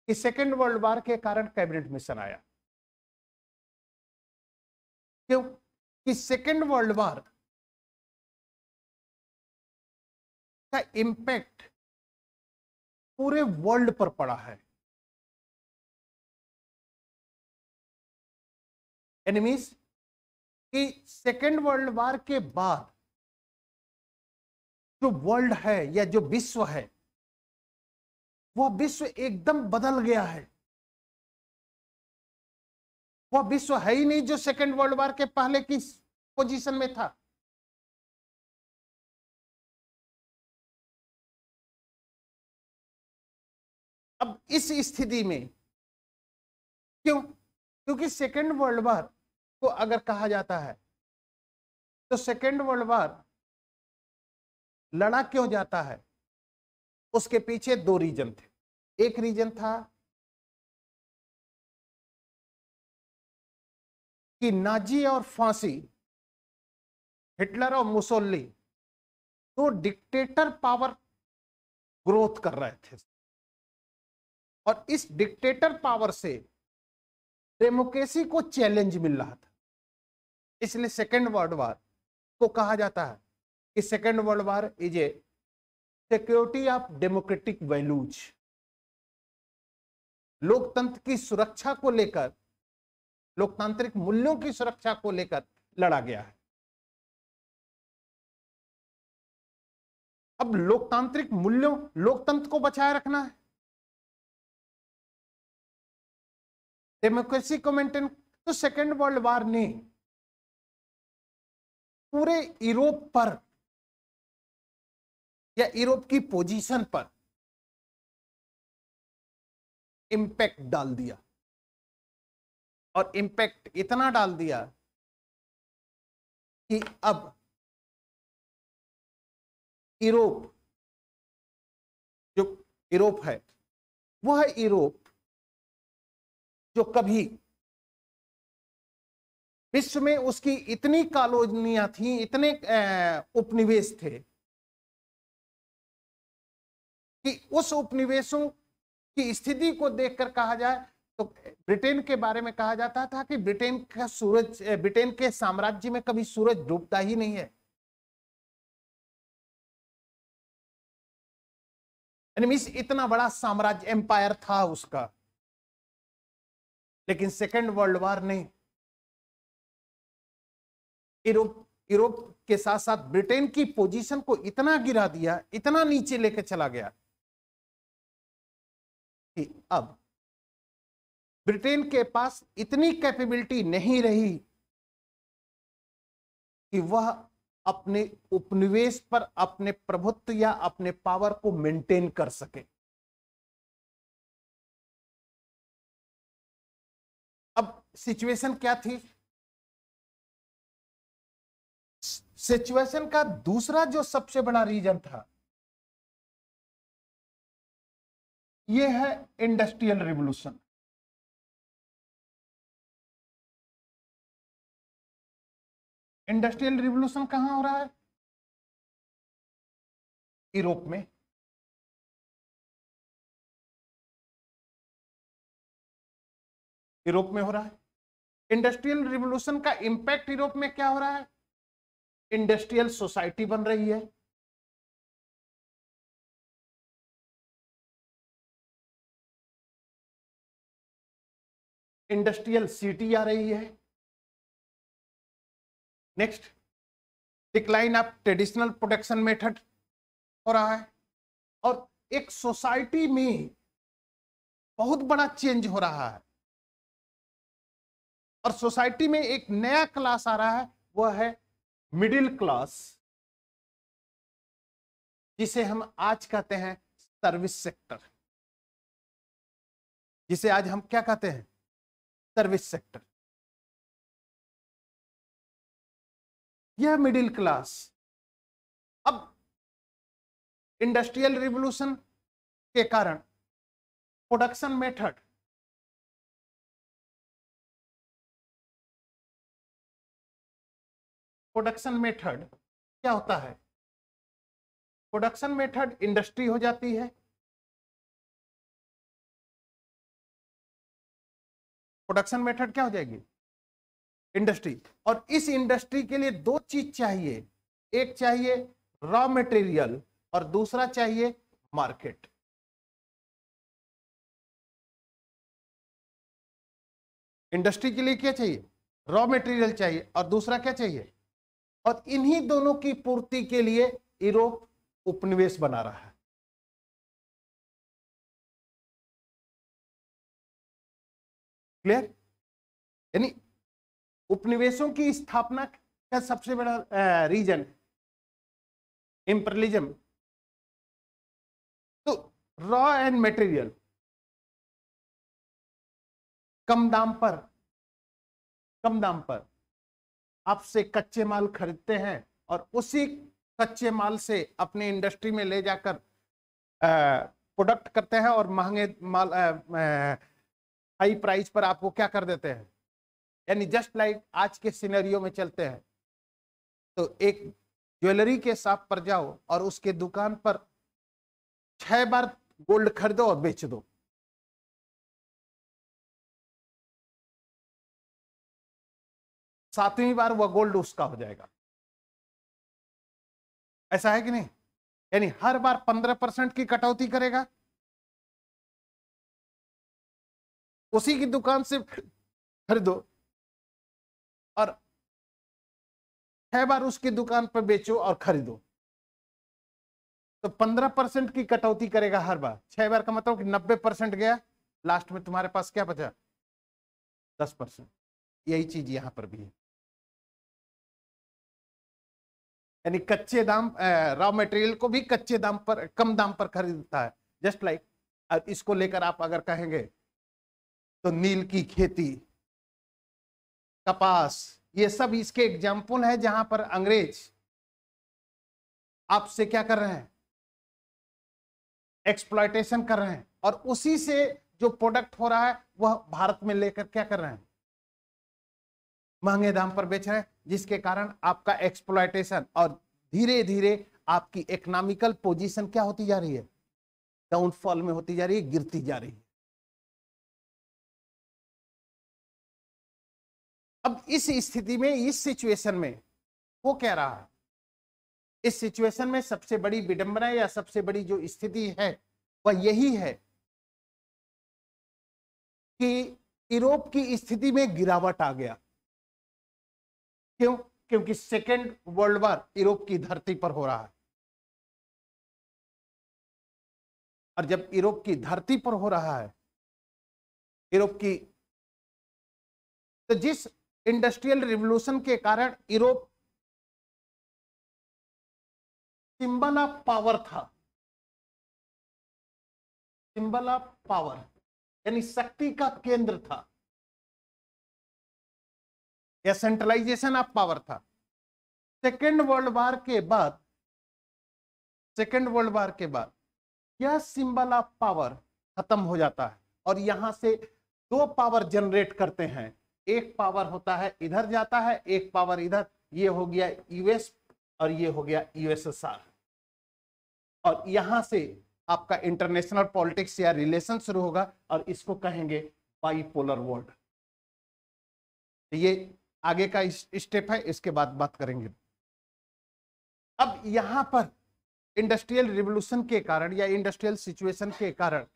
कि सेकेंड वर्ल्ड वॉर के कारण कैबिनेट मिशन आया। क्यों कि सेकेंड वर्ल्ड वॉर का इंपैक्ट पूरे वर्ल्ड पर पड़ा है। एनिमीज कि सेकेंड वर्ल्ड वॉर के बाद जो वर्ल्ड है या जो विश्व है वह विश्व एकदम बदल गया है। वह विश्व है ही नहीं जो सेकेंड वर्ल्ड वॉर के पहले की पोजीशन में था। अब इस स्थिति में क्योंकि सेकेंड वर्ल्ड वॉर को अगर कहा जाता है तो सेकेंड वर्ल्ड वॉर लड़ा क्यों जाता है, उसके पीछे दो रीजन थे। एक रीजन था कि नाजी और फांसी, हिटलर और मुसोलिनी तो डिक्टेटर पावर ग्रोथ कर रहे थे और इस डिक्टेटर पावर से डेमोक्रेसी को चैलेंज मिल रहा था। इसलिए सेकेंड वर्ल्ड वॉर को कहा जाता है कि second world war is a security of democratic values. लोकतंत्र की सुरक्षा को लेकर, लोकतांत्रिक मूल्यों की सुरक्षा को लेकर लड़ा गया है। अब लोकतांत्रिक मूल्यों, लोकतंत्र को बचाए रखना है, डेमोक्रेसी को मेंटेन। तो सेकेंड वर्ल्ड वॉर ने पूरे यूरोप पर या यूरोप की पोजीशन पर इंपैक्ट डाल दिया और इंपैक्ट इतना डाल दिया कि अब यूरोप, जो यूरोप है वह यूरोप जो कभी विश्व में उसकी इतनी कॉलोनियां थी, इतने उपनिवेश थे कि उस उपनिवेशों की स्थिति को देखकर कहा जाए तो ब्रिटेन के बारे में कहा जाता था कि ब्रिटेन का सूरज, ब्रिटेन के साम्राज्य में कभी सूरज डूबता ही नहीं है। इतना बड़ा साम्राज्य, एम्पायर था उसका। लेकिन सेकेंड वर्ल्ड वॉर ने यूरोप के साथ साथ ब्रिटेन की पोजीशन को इतना गिरा दिया, इतना नीचे लेकर चला गया कि अब ब्रिटेन के पास इतनी कैपेबिलिटी नहीं रही कि वह अपने उपनिवेश पर अपने प्रभुत्व या अपने पावर को मेंटेन कर सके। अब सिचुएशन क्या थी? सिचुएशन का दूसरा जो सबसे बड़ा रीजन था यह है इंडस्ट्रियल रिवॉल्यूशन। इंडस्ट्रियल रिवॉल्यूशन कहां हो रहा है? यूरोप में। यूरोप में हो रहा है। इंडस्ट्रियल रिवॉल्यूशन का इंपैक्ट यूरोप में क्या हो रहा है? इंडस्ट्रियल सोसाइटी बन रही है, इंडस्ट्रियल सिटी आ रही है। Next, decline of traditional production method हो रहा है और एक सोसाइटी में बहुत बड़ा चेंज हो रहा है और सोसाइटी में एक नया क्लास आ रहा है, वह है मिडिल क्लास, जिसे हम आज कहते हैं सर्विस सेक्टर। जिसे आज हम क्या कहते हैं, सर्विस सेक्टर। यह मिडिल क्लास अब इंडस्ट्रियल रिवॉल्यूशन के कारण प्रोडक्शन मेथड क्या होता है, प्रोडक्शन मेथड इंडस्ट्री हो जाती है। प्रोडक्शन मेथड क्या हो जाएगी, इंडस्ट्री। और इस इंडस्ट्री के लिए दो चीज चाहिए, एक चाहिए रॉ मटेरियल और दूसरा चाहिए मार्केट। इंडस्ट्री के लिए क्या चाहिए, रॉ मटेरियल चाहिए और दूसरा क्या चाहिए, और इन्हीं दोनों की पूर्ति के लिए यूरोप उपनिवेश बना रहा है। क्लियर? यानी उपनिवेशों की स्थापना का सबसे बड़ा रीजन इंपीरियलिज्म। तो रॉ एंड मटेरियल कम दाम पर आपसे कच्चे माल खरीदते हैं और उसी कच्चे माल से अपने इंडस्ट्री में ले जाकर प्रोडक्ट करते हैं और महंगे माल हाई प्राइस पर आपको क्या कर देते हैं। यानी जस्ट लाइक आज के सिनेरियो में चलते हैं तो एक ज्वेलरी के शॉप पर जाओ और उसके दुकान पर 6 बार गोल्ड खरीदो और बेच दो, सातवीं बार वह गोल्ड उसका हो जाएगा। ऐसा है कि नहीं? यानी हर बार 15% की कटौती करेगा, उसी की दुकान से खरीदो और 6 बार उसकी दुकान पर बेचो और खरीदो, तो 15% की कटौती करेगा हर बार। 6 बार का मतलब कि 90% गया, लास्ट में तुम्हारे पास क्या बचा, 10%। यही चीज यहां पर भी है। यानी कच्चे दाम, रॉ मटेरियल को भी कच्चे दाम पर, कम दाम पर खरीदता है। जस्ट लाइक इसको लेकर आप अगर कहेंगे तो नील की खेती, कपास, ये सब इसके एग्जाम्पल है जहां पर अंग्रेज आपसे क्या कर रहे हैं, एक्सप्लॉयटेशन कर रहे हैं, और उसी से जो प्रोडक्ट हो रहा है वह भारत में लेकर क्या कर रहे हैं, महंगे दाम पर बेच रहे हैं, जिसके कारण आपका एक्सप्लॉयटेशन और धीरे धीरे आपकी इकोनॉमिकल पोजीशन क्या होती जा रही है, डाउनफॉल में होती जा रही है, गिरती जा रही है। अब इस स्थिति में, इस सिचुएशन में वो कह रहा है, इस सिचुएशन में सबसे बड़ी विडंबना या सबसे बड़ी जो स्थिति है वह यही है कि यूरोप की स्थिति में गिरावट आ गया। क्यों? क्योंकि सेकेंड वर्ल्ड वॉर यूरोप की धरती पर हो रहा है, और जब यूरोप की धरती पर हो रहा है, यूरोप की, तो जिस इंडस्ट्रियल रिवॉल्यूशन के कारण यूरोप सिंबल ऑफ पावर था, सिंबल ऑफ पावर यानी शक्ति का केंद्र था या सेंट्रलाइजेशन ऑफ पावर था। सेकेंड वर्ल्ड वॉर के बाद, सेकेंड वर्ल्ड वॉर के बाद यह सिंबल ऑफ पावर खत्म हो जाता है और यहां से दो पावर जनरेट करते हैं। एक पावर होता है इधर जाता है, एक पावर इधर, ये हो गया यूएस और ये हो गया यूएसएसआर, और यहां से आपका इंटरनेशनल पॉलिटिक्स या रिलेशन शुरू होगा और इसको कहेंगे बाइपोलर वर्ल्ड। ये आगे का स्टेप है, इसके बाद बात करेंगे। अब यहां पर इंडस्ट्रियल रिवॉल्यूशन के कारण या इंडस्ट्रियल सिचुएशन के कारण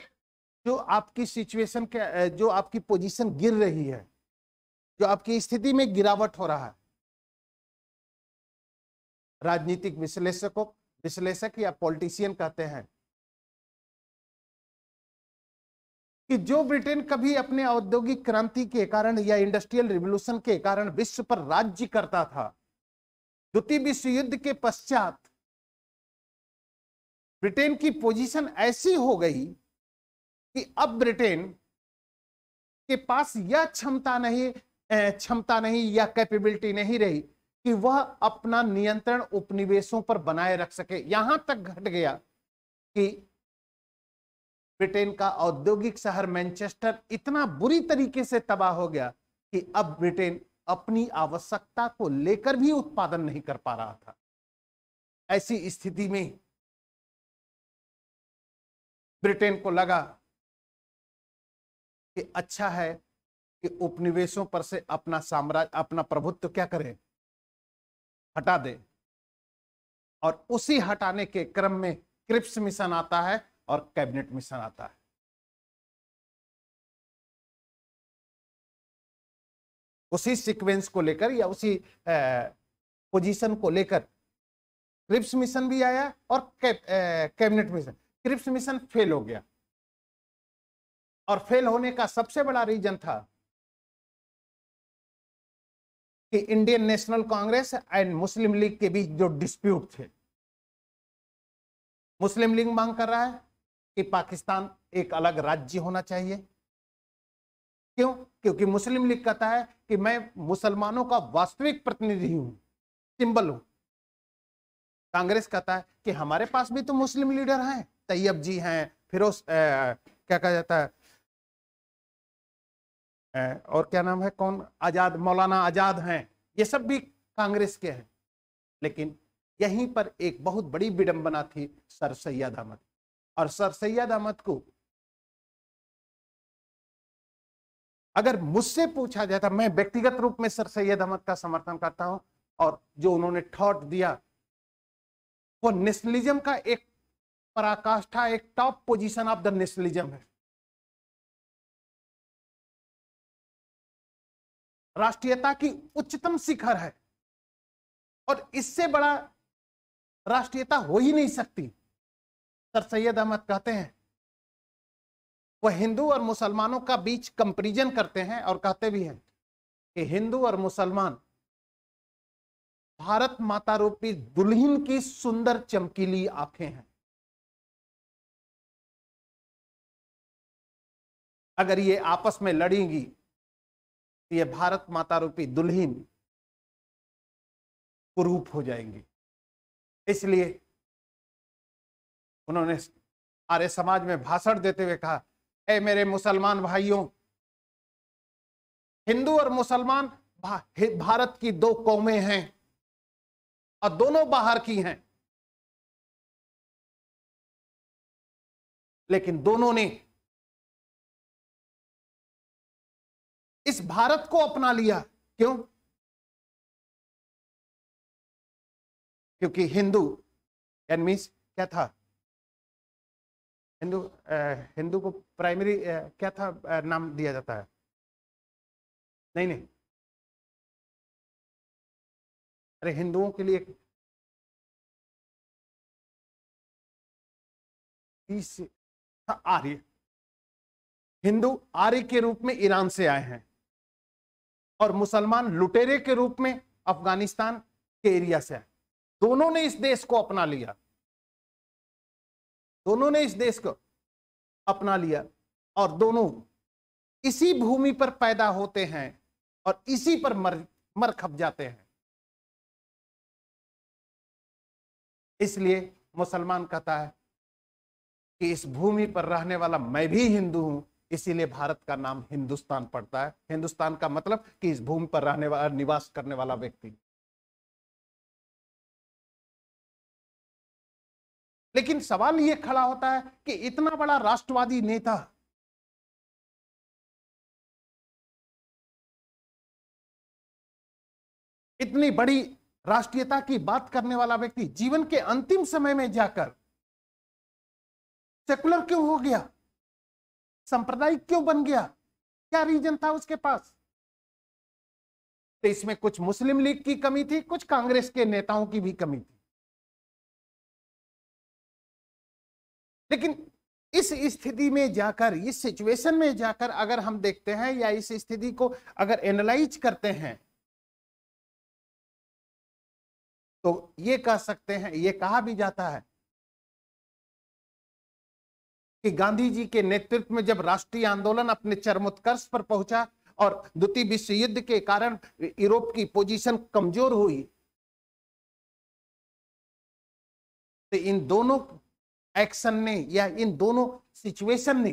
जो आपकी सिचुएशन के, जो आपकी पोजीशन गिर रही है, जो आपकी स्थिति में गिरावट हो रहा है, राजनीतिक विश्लेषक या पॉलिटिशियन कहते हैं कि जो ब्रिटेन कभी अपने औद्योगिक क्रांति के कारण या इंडस्ट्रियल रिवॉल्यूशन के कारण विश्व पर राज्य करता था, द्वितीय विश्व युद्ध के पश्चात ब्रिटेन की पोजीशन ऐसी हो गई कि अब ब्रिटेन के पास यह क्षमता नहीं या कैपेबिलिटी नहीं रही कि वह अपना नियंत्रण उपनिवेशों पर बनाए रख सके। यहां तक घट गया कि ब्रिटेन का औद्योगिक शहर मैनचेस्टर इतना बुरी तरीके से तबाह हो गया कि अब ब्रिटेन अपनी आवश्यकता को लेकर भी उत्पादन नहीं कर पा रहा था। ऐसी स्थिति में ब्रिटेन को लगा कि अच्छा है कि उपनिवेशों पर से अपना साम्राज्य, अपना प्रभुत्व क्या करे, हटा दे। और उसी हटाने के क्रम में क्रिप्स मिशन आता है और कैबिनेट मिशन आता है। उसी सीक्वेंस को लेकर या उसी पोजीशन को लेकर क्रिप्स मिशन भी आया और cabinet mission. Cripps mission fail हो गया और फेल होने का सबसे बड़ा रीजन था कि Indian national Congress and Muslim league के बीच जो डिस्प्यूट थे। मुस्लिम लीग मांग कर रहा है कि पाकिस्तान एक अलग राज्य होना चाहिए। क्यों? क्योंकि मुस्लिम लीग कहता है कि मैं मुसलमानों का वास्तविक प्रतिनिधि हूं, सिंबल हूं। कांग्रेस कहता है कि हमारे पास भी तो मुस्लिम लीडर हैं, तैयब जी हैं, फिरोज क्या कहा जाता है, और क्या नाम है, कौन, आजाद, मौलाना आजाद हैं, ये सब भी कांग्रेस के हैं। लेकिन यहीं पर एक बहुत बड़ी विडंबना थी सर सैयद अहमद। और सर सैयद अहमद को अगर मुझसे पूछा जाता, मैं व्यक्तिगत रूप में सर सैयद अहमद का समर्थन करता हूं, और जो उन्होंने थॉट दिया वो नेशनलिज्म का एक पराकाष्ठा, एक top position of the nationalism है। राष्ट्रीयता की उच्चतम शिखर है और इससे बड़ा राष्ट्रीयता हो ही नहीं सकती। सर सैयद अहमद कहते हैं, वह हिंदू और मुसलमानों का बीच कंपैरिजन करते हैं और कहते भी हैं कि हिंदू और मुसलमान भारत माता रूपी दुल्हन की सुंदर चमकीली आंखें हैं। अगर ये आपस में लड़ेंगी तो ये भारत माता रूपी दुल्हन कुरूप हो जाएंगी। इसलिए उन्होंने आर्य समाज में भाषण देते हुए कहा, ऐ मेरे मुसलमान भाइयों, हिंदू और मुसलमान भारत की दो कौमें हैं और दोनों बाहर की हैं, लेकिन दोनों ने इस भारत को अपना लिया। क्यों? क्योंकि हिंदू मीन्स क्या था, हिंदू को प्राइमरी क्या था नाम दिया जाता है, नहीं नहीं, अरे हिंदुओं के लिए आर्य, हिंदू आर्य के रूप में ईरान से आए हैं और मुसलमान लुटेरे के रूप में अफगानिस्तान के एरिया से आए। दोनों ने इस देश को अपना लिया, दोनों ने इस देश को अपना लिया और दोनों इसी भूमि पर पैदा होते हैं और इसी पर मर खप जाते हैं। इसलिए मुसलमान कहता है कि इस भूमि पर रहने वाला मैं भी हिंदू हूं, इसीलिए भारत का नाम हिंदुस्तान पड़ता है। हिंदुस्तान का मतलब कि इस भूमि पर रहने वाला, निवास करने वाला व्यक्ति। लेकिन सवाल यह खड़ा होता है कि इतना बड़ा राष्ट्रवादी नेता, इतनी बड़ी राष्ट्रीयता की बात करने वाला व्यक्ति जीवन के अंतिम समय में जाकर सेकुलर क्यों हो गया, सांप्रदायिक क्यों बन गया? क्या रीजन था उसके पास? तो इसमें कुछ मुस्लिम लीग की कमी थी, कुछ कांग्रेस के नेताओं की भी कमी थी। लेकिन इस स्थिति में जाकर, इस सिचुएशन में जाकर अगर हम देखते हैं या इस स्थिति को अगर एनालाइज करते हैं तो ये कह सकते हैं, ये कहा भी जाता है कि गांधी जी के नेतृत्व में जब राष्ट्रीय आंदोलन अपने चरमोत्कर्ष पर पहुंचा और द्वितीय विश्व युद्ध के कारण यूरोप की पोजीशन कमजोर हुई, तो इन दोनों एक्शन ने या इन दोनों सिचुएशन ने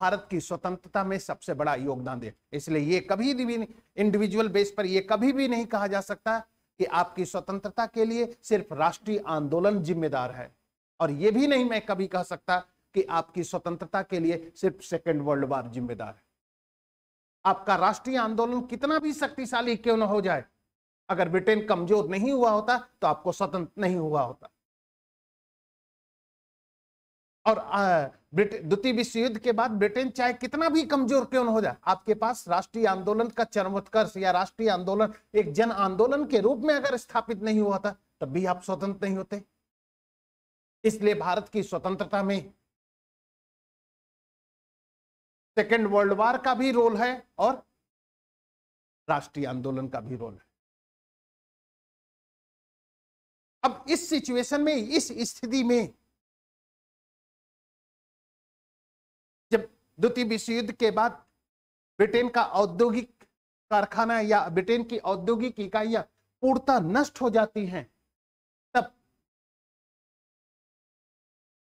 भारत की स्वतंत्रता में सबसे बड़ा योगदान दिया। इसलिए ये कभी भी इंडिविजुअल बेस पर ये कभी भी नहीं कहा जा सकता कि आपकी स्वतंत्रता के लिए सिर्फ राष्ट्रीय आंदोलन जिम्मेदार है, और ये भी नहीं मैं कभी कह सकता कि आपकी स्वतंत्रता के लिए सिर्फ सेकेंड वर्ल्ड वॉर जिम्मेदार है। आपका राष्ट्रीय आंदोलन कितना भी शक्तिशाली क्यों न हो जाए, अगर ब्रिटेन कमजोर नहीं हुआ होता तो आपको स्वतंत्र नहीं हुआ होता। और द्वितीय विश्व युद्ध के बाद ब्रिटेन चाहे कितना भी कमजोर क्यों न हो जाए, आपके पास राष्ट्रीय आंदोलन का चरमोत्कर्ष या राष्ट्रीय आंदोलन एक जन आंदोलन के रूप में अगर स्थापित नहीं हुआ था, तब भी आप स्वतंत्र नहीं होते। इसलिए भारत की स्वतंत्रता में सेकेंड वर्ल्ड वॉर का भी रोल है और राष्ट्रीय आंदोलन का भी रोल है। अब इस सिचुएशन में, इस स्थिति में, जब द्वितीय विश्व युद्ध के बाद ब्रिटेन का औद्योगिक कारखाना या ब्रिटेन की औद्योगिक इकाइयां पूर्णतः नष्ट हो जाती हैं,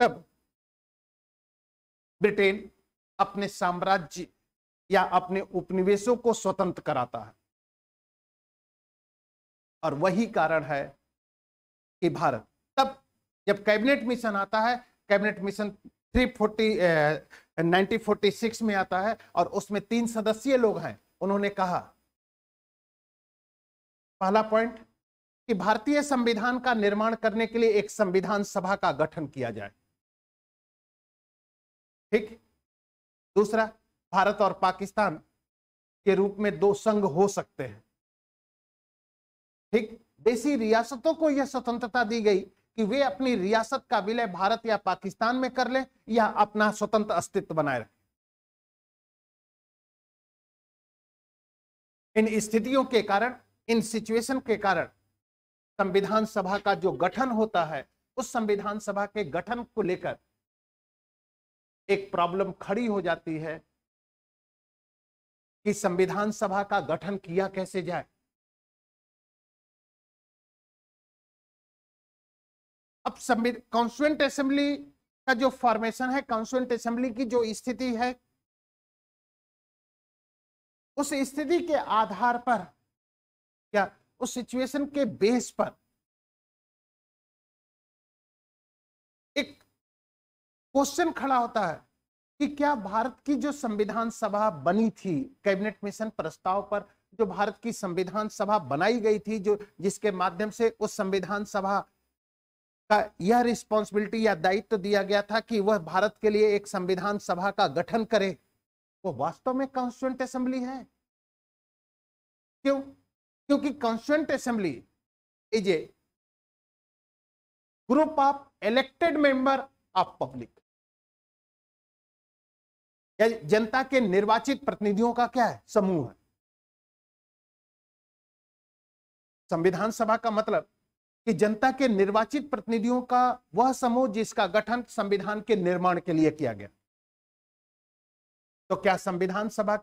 तब ब्रिटेन अपने साम्राज्य या अपने उपनिवेशों को स्वतंत्र कराता है। और वही कारण है कि भारत तब जब कैबिनेट मिशन आता है, कैबिनेट मिशन 1946 में आता है और उसमें 3 सदस्यीय लोग हैं, उन्होंने कहा पहला पॉइंट कि भारतीय संविधान का निर्माण करने के लिए एक संविधान सभा का गठन किया जाए। ठीक। दूसरा, भारत और पाकिस्तान के रूप में 2 संघ हो सकते हैं। ठीक। देशी रियासतों को यह स्वतंत्रता दी गई कि वे अपनी रियासत का विलय भारत या पाकिस्तान में कर ले या अपना स्वतंत्र अस्तित्व बनाए रखें। इन स्थितियों के कारण, इन सिचुएशन के कारण संविधान सभा का जो गठन होता है, उस संविधान सभा के गठन को लेकर एक प्रॉब्लम खड़ी हो जाती है कि संविधान सभा का गठन किया कैसे जाए। अब कॉन्स्टिट्यूएंट असेंबली का जो फॉर्मेशन है, कॉन्स्टिट्यूएंट असेंबली की जो स्थिति है, उस स्थिति के आधार पर, क्या उस सिचुएशन के बेस पर एक क्वेश्चन खड़ा होता है कि क्या भारत की जो संविधान सभा बनी थी, कैबिनेट मिशन प्रस्ताव पर जो भारत की संविधान सभा बनाई गई थी, जो जिसके माध्यम से उस संविधान सभा का यह रिस्पॉन्सिबिलिटी या दायित्व दिया गया था कि वह भारत के लिए एक संविधान सभा का गठन करे, वो वास्तव में कॉन्स्टिट्यूएंट असेंबली है। क्यों? क्योंकि constituent assembly is A group of elected member of public, जनता के निर्वाचित प्रतिनिधियों का क्या है, समूह है। संविधान सभा का मतलब कि जनता के निर्वाचित प्रतिनिधियों का वह समूह जिसका गठन संविधान के निर्माण के लिए किया गया। तो क्या संविधान सभा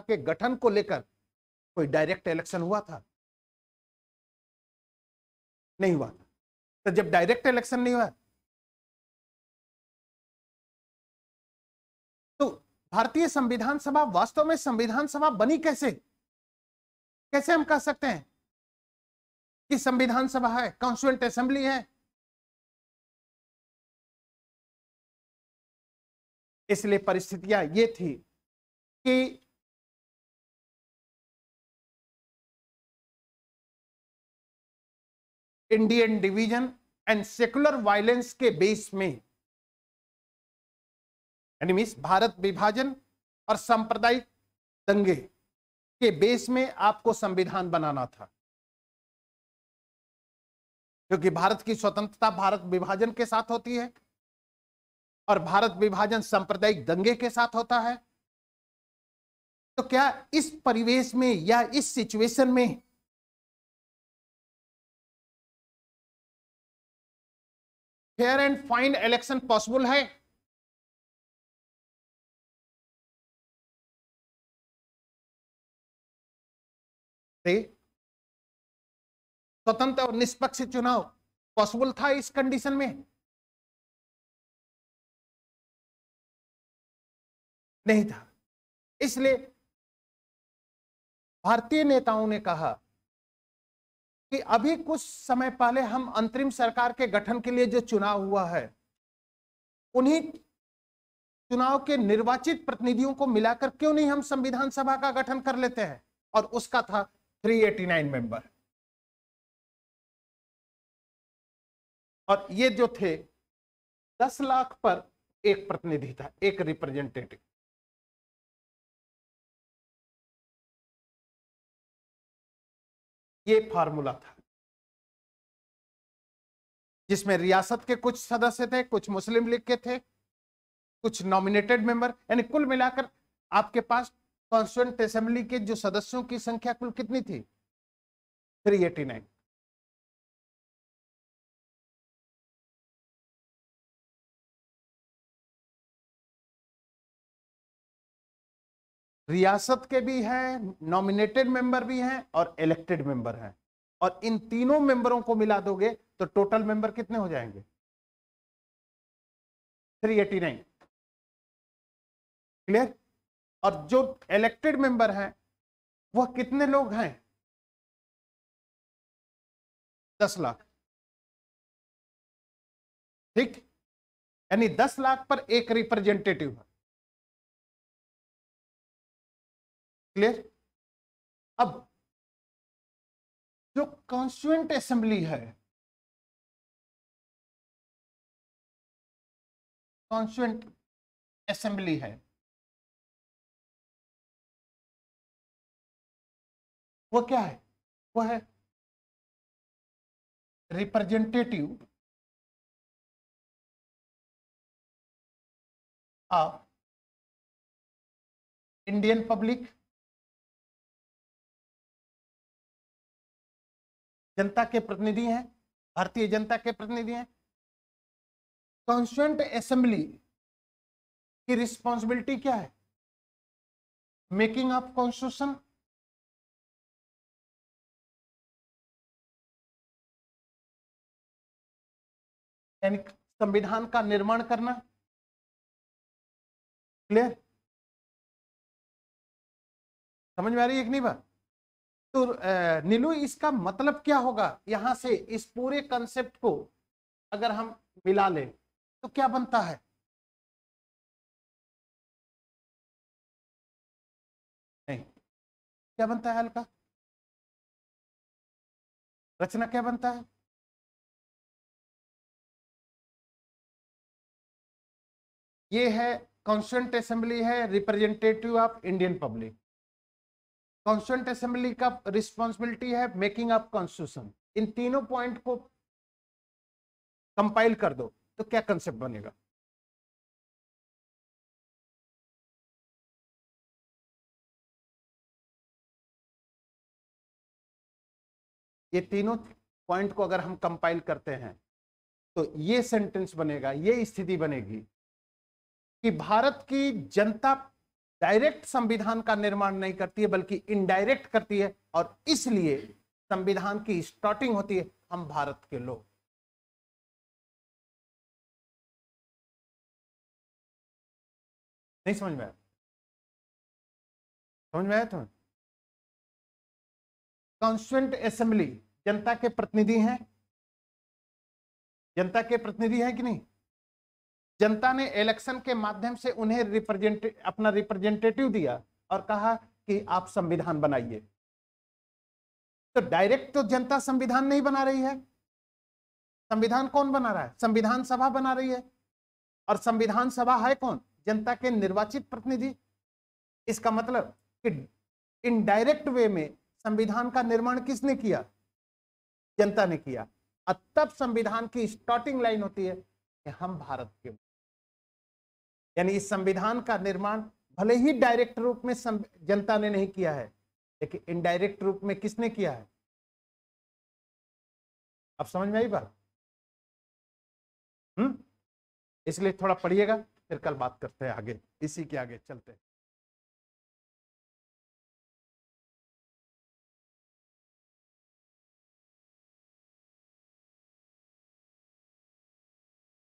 के गठन को लेकर कोई डायरेक्ट इलेक्शन हुआ था? नहीं हुआ था। तो जब डायरेक्ट इलेक्शन नहीं हुआ, तो भारतीय संविधान सभा वास्तव में संविधान सभा बनी कैसे? कैसे हम कह सकते हैं कि संविधान सभा है, कॉन्स्टिट्यूएंट असेंबली है? इसलिए परिस्थितियां ये थी कि Indian division and secular violence के बेस में, यानी मींस भारत विभाजन और सांप्रदायिक दंगे के बेस में आपको संविधान बनाना था, क्योंकि भारत की स्वतंत्रता भारत विभाजन के साथ होती है और भारत विभाजन सांप्रदायिक दंगे के साथ होता है। तो क्या इस परिवेश में या इस सिचुएशन में fair and fine election possible है? स्वतंत्र और निष्पक्ष चुनाव पॉसिबल था इस कंडीशन में? नहीं था। इसलिए भारतीय नेताओं ने कहा कि अभी कुछ समय पहले हम अंतरिम सरकार के गठन के लिए जो चुनाव हुआ है, उन्हीं चुनाव के निर्वाचित प्रतिनिधियों को मिलाकर क्यों नहीं हम संविधान सभा का गठन कर लेते हैं? और उसका था 389 मेंबर। और ये जो थे 10 लाख पर एक प्रतिनिधि था, एक रिप्रेजेंटेटिव। ये फार्मूला था जिसमें रियासत के कुछ सदस्य थे, कुछ मुस्लिम लीग के थे, कुछ नॉमिनेटेड मेंबर, यानी कुल मिलाकर आपके पास कॉन्स्टिट्यूएंट असेंबली के जो सदस्यों की संख्या कुल कितनी थी? 389। रियासत के भी हैं, नॉमिनेटेड मेंबर भी हैं और इलेक्टेड मेंबर हैं, और इन तीनों मेंबरों को मिला दोगे तो टोटल मेंबर कितने हो जाएंगे? 389। क्लियर? और जो इलेक्टेड मेंबर हैं वह कितने लोग हैं? 10 लाख। ठीक, यानी 10 लाख पर एक रिप्रेजेंटेटिव है। क्लियर? अब जो कॉन्स्टिट्यूएंट असेंबली है, कॉन्स्टिट्यूएंट असेंबली है, वो क्या है? वो है रिप्रेजेंटेटिव ऑफ इंडियन पब्लिक, जनता के प्रतिनिधि हैं, भारतीय जनता के प्रतिनिधि हैं। कॉन्स्टिट्यूएंट असेंबली की रिस्पॉन्सिबिलिटी क्या है? मेकिंग ऑफ कॉन्स्टिट्यूशन, यानी संविधान का निर्माण करना। क्लियर? समझ में आ रही है कि नहीं बात? तो नीलू, इसका मतलब क्या होगा? यहां से इस पूरे कंसेप्ट को अगर हम मिला लें तो क्या बनता है? नहीं, क्या बनता है? हल्का रचना क्या बनता है? ये है कॉन्स्टिट्यूएंट असेंबली है representative of Indian public. Constituent assembly का रिस्पॉन्सिबिलिटी है मेकिंग ऑफ कॉन्स्टिट्यूशन। इन तीनों पॉइंट को कंपाइल कर दो तो क्या कंसेप्ट बनेगा? ये तीनों पॉइंट को अगर हम कंपाइल करते हैं तो ये सेंटेंस बनेगा, ये स्थिति बनेगी कि भारत की जनता डायरेक्ट संविधान का निर्माण नहीं करती है बल्कि इनडायरेक्ट करती है, और इसलिए संविधान की स्टार्टिंग होती है हम भारत के लोग। नहीं समझ में आया? समझ में आया तुम्हें? कॉन्स्टिट्यूएंट असेंबली जनता के प्रतिनिधि हैं, जनता के प्रतिनिधि हैं कि नहीं? जनता ने इलेक्शन के माध्यम से उन्हें अपना रिप्रेजेंटेटिव दिया और कहा कि आप संविधान बनाइए। तो डायरेक्ट तो जनता संविधान नहीं बना रही है। संविधान कौन बना रहा है? संविधान सभा बना रही है। और संविधान सभा है कौन? जनता के निर्वाचित प्रतिनिधि। इसका मतलब कि इनडायरेक्ट वे में संविधान का निर्माण किसने किया? जनता ने किया। और तब संविधान की स्टार्टिंग लाइन होती है कि हम भारत के, यानी इस संविधान का निर्माण भले ही डायरेक्ट रूप में जनता ने नहीं किया है, लेकिन इनडायरेक्ट रूप में किसने किया है? अब समझ में आई बात? इसलिए थोड़ा पढ़िएगा, फिर कल बात करते हैं आगे, इसी के आगे चलते हैं।